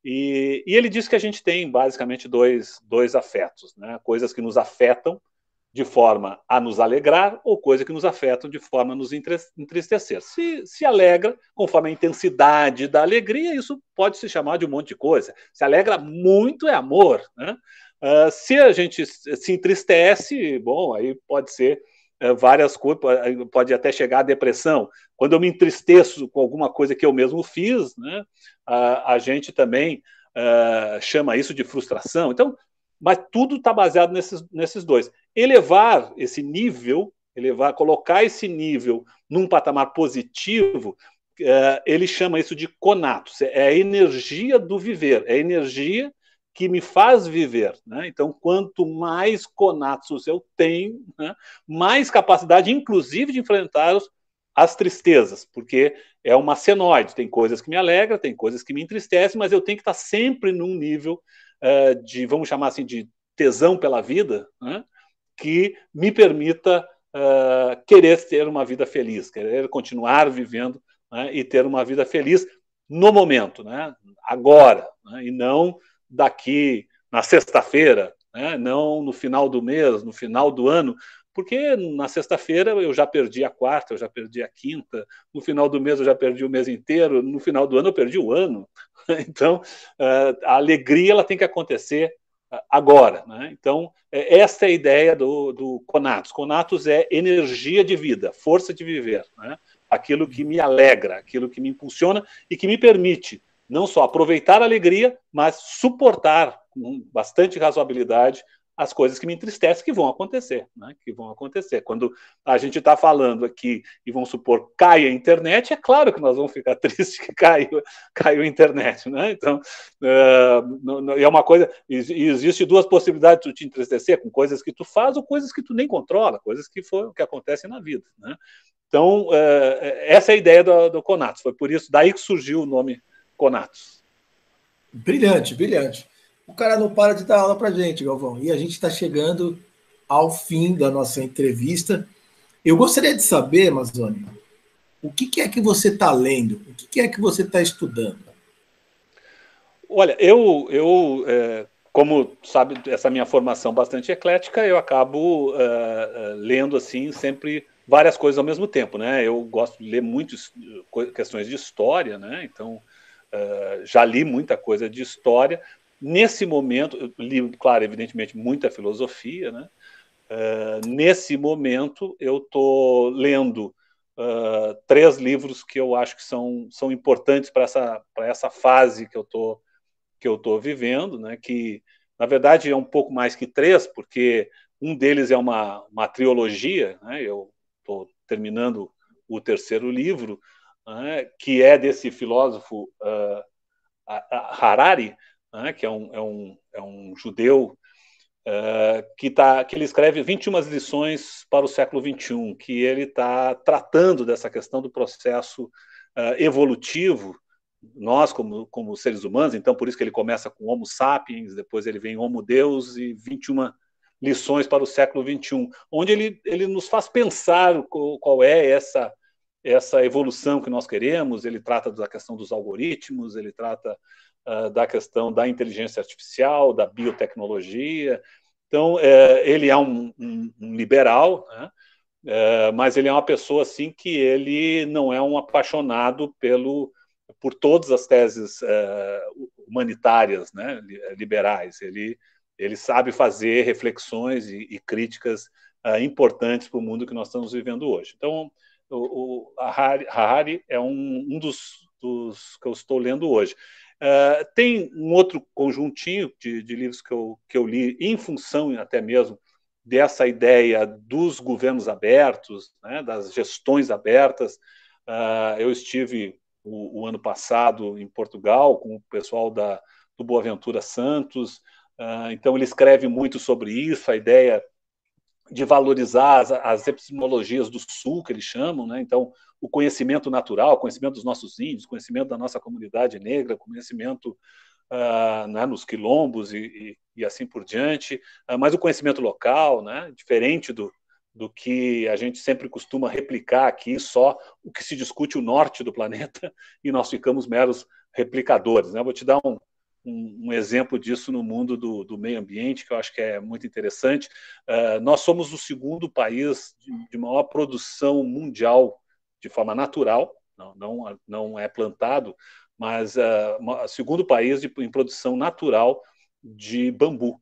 Speaker 3: E ele diz que a gente tem basicamente dois afetos, né? Coisas que nos afetam de forma a nos alegrar ou coisas que nos afetam de forma a nos entristecer. Se alegra, conforme a intensidade da alegria, isso pode se chamar de um monte de coisa. Se alegra muito é amor, né? Se a gente se entristece, bom, aí pode ser várias coisas, pode até chegar à depressão. Quando eu me entristeço com alguma coisa que eu mesmo fiz, né, a gente também chama isso de frustração. Então, mas tudo está baseado nesses dois. Elevar esse nível, colocar esse nível num patamar positivo, ele chama isso de conatos, é a energia do viver, é a energia que me faz viver, né? Então, quanto mais conatos eu tenho, né, mais capacidade, inclusive, de enfrentar as tristezas, porque é uma senoide, tem coisas que me alegram, tem coisas que me entristecem, mas eu tenho que estar sempre num nível de, vamos chamar assim, de tesão pela vida, né, que me permita querer ter uma vida feliz, querer continuar vivendo, né, e ter uma vida feliz no momento, né, agora, né, e não daqui na sexta-feira, né, não no final do mês, no final do ano, porque na sexta-feira eu já perdi a quarta, eu já perdi a quinta, no final do mês eu já perdi o mês inteiro, no final do ano eu perdi o ano. Então, a alegria ela tem que acontecer agora, né? Então, essa é a ideia do Conatus. Conatus é energia de vida, força de viver, né? Aquilo que me alegra, aquilo que me impulsiona e que me permite não só aproveitar a alegria, mas suportar com bastante razoabilidade as coisas que me entristecem, que vão acontecer, né? Que vão acontecer. Quando a gente está falando aqui e vamos supor cai a internet, é claro que nós vamos ficar tristes que caiu a internet, né? Então é uma coisa. Existe duas possibilidades de tu te entristecer com coisas que tu faz ou coisas que tu nem controla, coisas que acontecem na vida, né? Então essa é a ideia do Conatus. Foi por isso daí que surgiu o nome Conatus.
Speaker 1: Brilhante, brilhante. O cara não para de dar aula para gente, Galvão. E a gente está chegando ao fim da nossa entrevista. Eu gostaria de saber, Mazzoni, o que é que você está lendo? O que é que você está estudando?
Speaker 3: Olha, como sabe, essa minha formação bastante eclética, eu acabo lendo assim sempre várias coisas ao mesmo tempo, né? Eu gosto de ler muitas questões de história, né? Então já li muita coisa de história. Nesse momento, eu li, claro, evidentemente, muita filosofia, né? Nesse momento, eu estou lendo 3 livros que eu acho que são importantes para essa fase que eu tô vivendo, né? Que, na verdade, é um pouco mais que 3, porque um deles é uma trilogia, né? Eu estou terminando o 3º livro, né? Que é desse filósofo Harari, né, que é um judeu que ele escreve 21 lições para o século XXI, que ele está tratando dessa questão do processo evolutivo, nós como seres humanos, então por isso que ele começa com Homo sapiens, depois ele vem Homo Deus e 21 lições para o século XXI, onde ele nos faz pensar qual é essa evolução que nós queremos. Ele trata da questão dos algoritmos, ele trata da questão da inteligência artificial, da biotecnologia. Então, ele é um liberal, né? Mas ele é uma pessoa assim que ele não é um apaixonado por todas as teses humanitárias, né, liberais. Ele sabe fazer reflexões e críticas importantes para o mundo que nós estamos vivendo hoje. Então, o Harari é um dos que eu estou lendo hoje. Tem um outro conjuntinho de livros que eu li em função até mesmo dessa ideia dos governos abertos, né, das gestões abertas. Eu estive o ano passado em Portugal com o pessoal do Boaventura Santos. Então ele escreve muito sobre isso, a ideia de valorizar as epistemologias do Sul, que eles chamam, né? Então o conhecimento natural, o conhecimento dos nossos índios, conhecimento da nossa comunidade negra, conhecimento né, nos quilombos e assim por diante, mas o conhecimento local, né, diferente do que a gente sempre costuma replicar aqui, só o que se discute o norte do planeta, e nós ficamos meros replicadores, né? Eu vou te dar um exemplo disso no mundo do meio ambiente, que eu acho que é muito interessante. Nós somos o segundo país de maior produção mundial de forma natural, não é plantado, mas o segundo país em produção natural de bambu.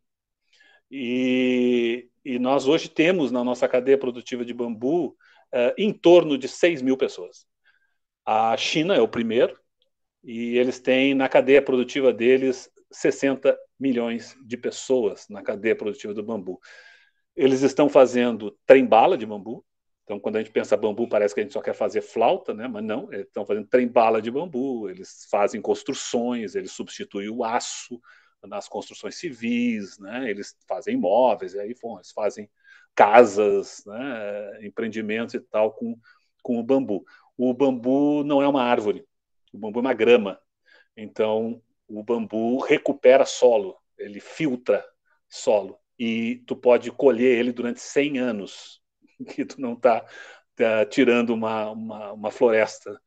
Speaker 3: E nós hoje temos na nossa cadeia produtiva de bambu em torno de 6 mil pessoas. A China é o primeiro, e eles têm na cadeia produtiva deles 60 milhões de pessoas na cadeia produtiva do bambu. Eles estão fazendo trem-bala de bambu. Então, quando a gente pensa bambu, parece que a gente só quer fazer flauta, né? Mas não, eles estão fazendo trem-bala de bambu, eles fazem construções, eles substituem o aço nas construções civis, né? Eles fazem imóveis, e aí eles fazem casas, né? Empreendimentos e tal com o bambu. O bambu não é uma árvore, o bambu é uma grama. Então, o bambu recupera solo, ele filtra solo, e tu pode colher ele durante 100 anos, que tu não está tirando uma floresta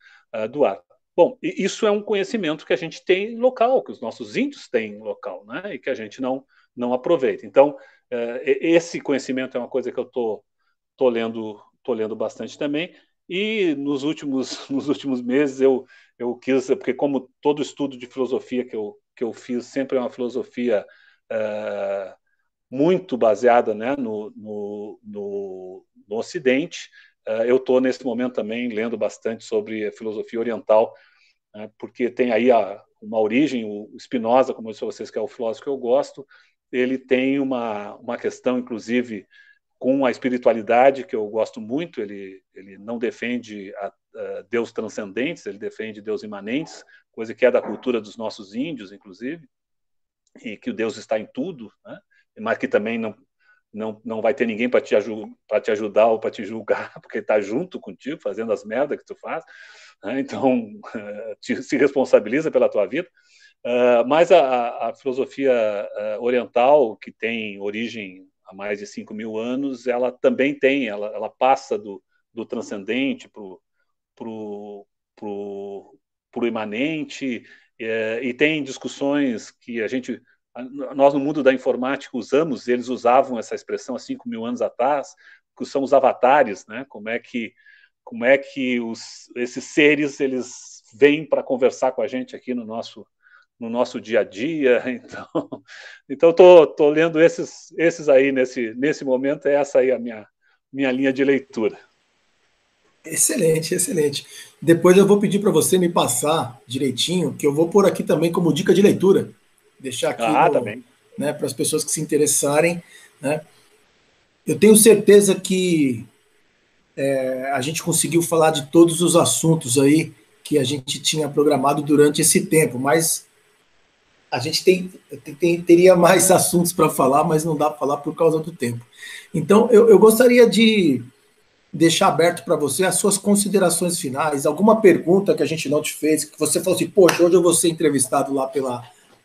Speaker 3: do ar. Bom, isso é um conhecimento que a gente tem local, que os nossos índios têm local, né? E que a gente não aproveita. Então, esse conhecimento é uma coisa que eu tô lendo bastante também. E nos últimos meses eu quis, porque como todo estudo de filosofia que eu fiz sempre é uma filosofia muito baseada, né, no Ocidente, eu estou nesse momento também lendo bastante sobre a filosofia oriental, né, porque tem aí uma origem. O Spinoza, como eu disse a vocês, que é o filósofo que eu gosto, ele tem uma questão, inclusive, com a espiritualidade, que eu gosto muito. Ele não defende Deus transcendentes, ele defende Deus imanentes, coisa que é da cultura dos nossos índios, inclusive, e que o Deus está em tudo, né? Mas que também não vai ter ninguém para te ajudar ou para te julgar, porque ele está junto contigo, fazendo as merdas que tu faz, né? Então, se responsabiliza pela tua vida. Mas a filosofia oriental, que tem origem há mais de 5 mil anos, ela também ela passa do transcendente pro imanente, e tem discussões que nós no mundo da informática eles usavam essa expressão há 5 mil anos atrás, que são os avatares, né? Como é que esses seres eles vêm para conversar com a gente aqui no nosso dia a dia. Então tô lendo esses aí nesse momento. Essa aí é a minha linha de leitura.
Speaker 1: Excelente, excelente. Depois eu vou pedir para você me passar direitinho, que eu vou pôr aqui também como dica de leitura. Deixar aqui né, para as pessoas que se interessarem, né? Eu tenho certeza que a gente conseguiu falar de todos os assuntos aí que a gente tinha programado durante esse tempo, mas a gente teria mais assuntos para falar, mas não dá para falar por causa do tempo. Então, eu gostaria de deixar aberto para você as suas considerações finais, alguma pergunta que a gente não te fez, que você falou assim, poxa, hoje eu vou ser entrevistado lá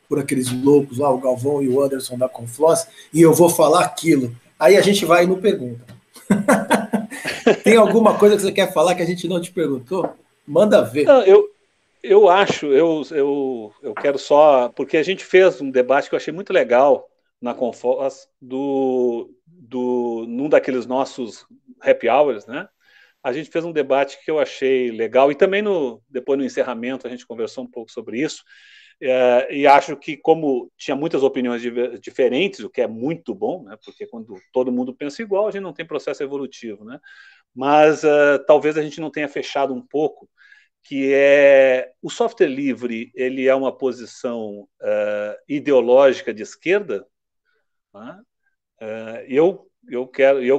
Speaker 1: por aqueles loucos lá, o Galvão e o Anderson da Confloss, e eu vou falar aquilo. Aí a gente vai e não pergunta. Tem alguma coisa que você quer falar que a gente não te perguntou? Manda ver.
Speaker 3: Não, eu acho, eu quero só, porque a gente fez um debate que eu achei muito legal na Confos num daqueles nossos happy hours, né? A gente fez um debate que eu achei legal e também depois no encerramento a gente conversou um pouco sobre isso, e acho que como tinha muitas opiniões diferentes, o que é muito bom, né? Porque quando todo mundo pensa igual, a gente não tem processo evolutivo, né? Mas talvez a gente não tenha fechado um pouco, que é o software livre, ele é uma posição ideológica de esquerda, né? Eu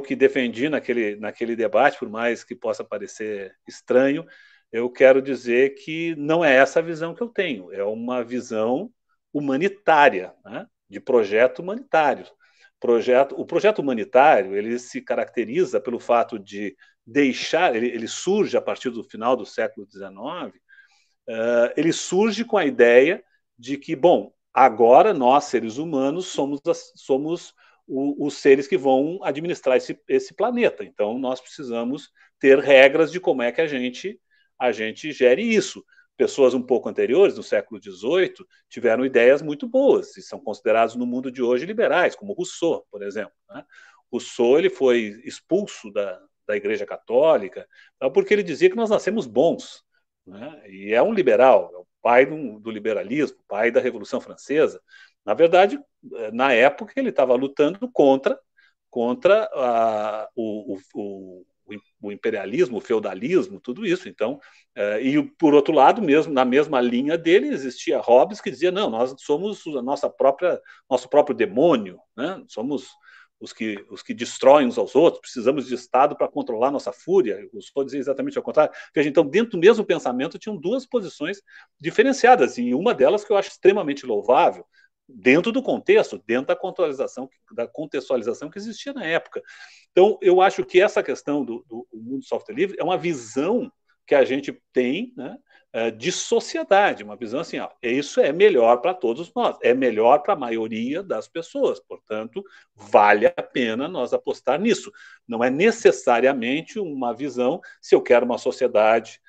Speaker 3: que defendi naquele debate, por mais que possa parecer estranho, eu quero dizer que não é essa a visão que eu tenho, é uma visão humanitária, né? De projeto humanitário. O projeto humanitário ele se caracteriza pelo fato de deixar, ele surge a partir do final do século XIX, ele surge com a ideia de que, bom, agora nós, seres humanos, somos os seres que vão administrar esse planeta. Então, nós precisamos ter regras de como é que a gente gere isso. Pessoas um pouco anteriores, no século XVIII, tiveram ideias muito boas e são considerados no mundo de hoje liberais, como Rousseau, por exemplo, né? Rousseau ele foi expulso da Igreja Católica porque ele dizia que nós nascemos bons, né? E é um liberal, é o pai do liberalismo, pai da Revolução Francesa. Na verdade, na época, ele estava lutando contra o imperialismo, o feudalismo, tudo isso. Então, e por outro lado, mesmo na mesma linha dele, existia Hobbes que dizia: não, nós somos nosso próprio demônio, né? Somos os que destroem uns aos outros, precisamos de Estado para controlar nossa fúria. Eu vou dizer exatamente ao contrário. Veja, então, dentro do mesmo pensamento, tinham duas posições diferenciadas, e uma delas que eu acho extremamente louvável, dentro do contexto, dentro da contextualização que existia na época. Então, eu acho que essa questão do mundo software livre é uma visão que a gente tem, né, de sociedade, uma visão assim, ó, isso é melhor para todos nós, é melhor para a maioria das pessoas, portanto, vale a pena nós apostar nisso. Não é necessariamente uma visão, se eu quero uma sociedade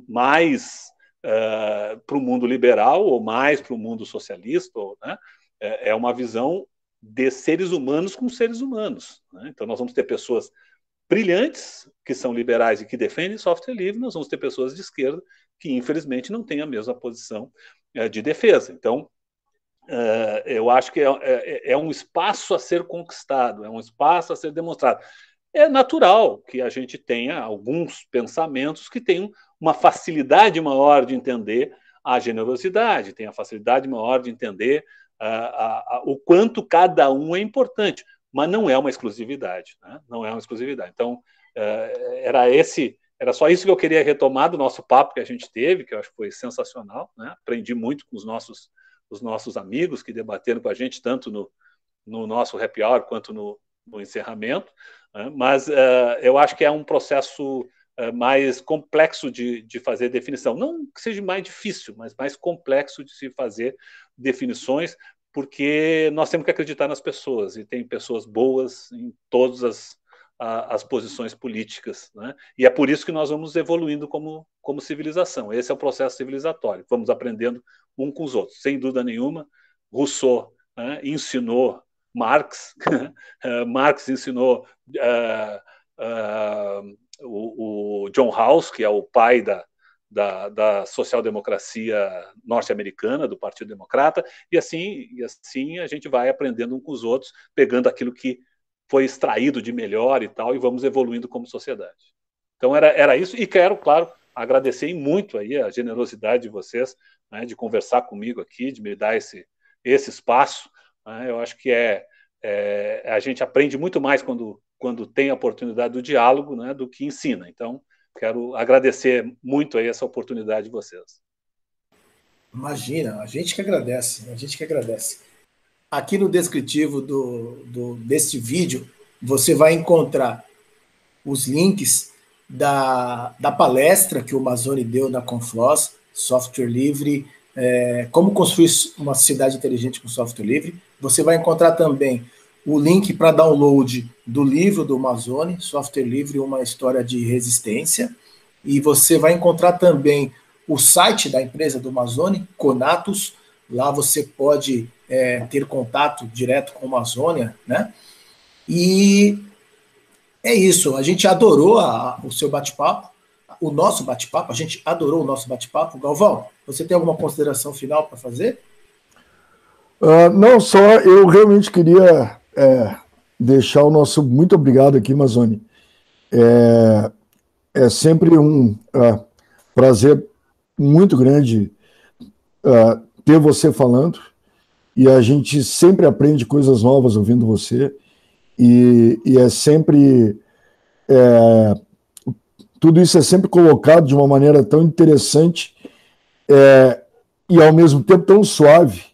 Speaker 3: mais para o mundo liberal ou mais para o mundo socialista, né? É uma visão de seres humanos com seres humanos, né? Então nós vamos ter pessoas brilhantes que são liberais e que defendem software livre, nós vamos ter pessoas de esquerda que infelizmente não têm a mesma posição de defesa. Então eu acho que é um espaço a ser conquistado, é um espaço a ser demonstrado. É natural que a gente tenha alguns pensamentos que tenham uma facilidade maior de entender a generosidade, tem a facilidade maior de entender o quanto cada um é importante, mas não é uma exclusividade, né? Não é uma exclusividade. Então, era só isso que eu queria retomar do nosso papo que a gente teve, que eu acho que foi sensacional, né? Aprendi muito com os nossos amigos que debateram com a gente, tanto no nosso happy hour quanto no encerramento, né? Mas eu acho que é um processo mais complexo de fazer definição. Não que seja mais difícil, mas mais complexo de se fazer definições, porque nós temos que acreditar nas pessoas, e tem pessoas boas em todas as posições políticas, né? E é por isso que nós vamos evoluindo como civilização. Esse é o processo civilizatório. Vamos aprendendo um com os outros. Sem dúvida nenhuma, Rousseau, né, ensinou Marx, Marx ensinou o John Rawls, que é o pai da social-democracia norte-americana, do Partido Democrata, e assim a gente vai aprendendo um com os outros, pegando aquilo que foi extraído de melhor e tal, e vamos evoluindo como sociedade. Então era isso, e quero, claro, agradecer muito aí a generosidade de vocês, né, de conversar comigo aqui, de me dar esse espaço, né? Eu acho que a gente aprende muito mais quando tem a oportunidade do diálogo, né, do que ensina. Então, quero agradecer muito aí essa oportunidade de vocês.
Speaker 1: Imagina, a gente que agradece, a gente que agradece. Aqui no descritivo deste vídeo, você vai encontrar os links da palestra que o Mazzoni deu na Confloss, software livre, como construir uma cidade inteligente com software livre. Você vai encontrar também o link para download do livro do Mazzoni, Software Livre, uma história de resistência. E você vai encontrar também o site da empresa do Mazzoni, Conatus. Lá você pode ter contato direto com o Mazzoni, né? E é isso, a gente adorou o seu bate-papo, o nosso bate-papo, a gente adorou o nosso bate-papo. Galvão, você tem alguma consideração final para fazer?
Speaker 2: Não, só eu realmente queria deixar o nosso muito obrigado aqui, Mazzoni. É sempre um prazer muito grande ter você falando, e a gente sempre aprende coisas novas ouvindo você, e é sempre... tudo isso é sempre colocado de uma maneira tão interessante e ao mesmo tempo tão suave,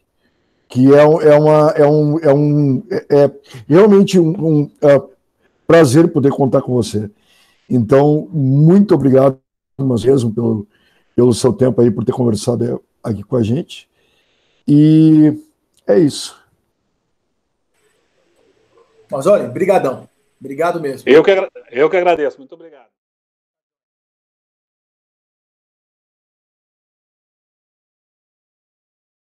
Speaker 2: que é realmente um prazer poder contar com você. Então, muito obrigado mesmo pelo seu tempo aí, por ter conversado aqui com a gente. E é isso.
Speaker 1: Mas olha, brigadão. Obrigado mesmo.
Speaker 3: Eu que agradeço. Muito obrigado.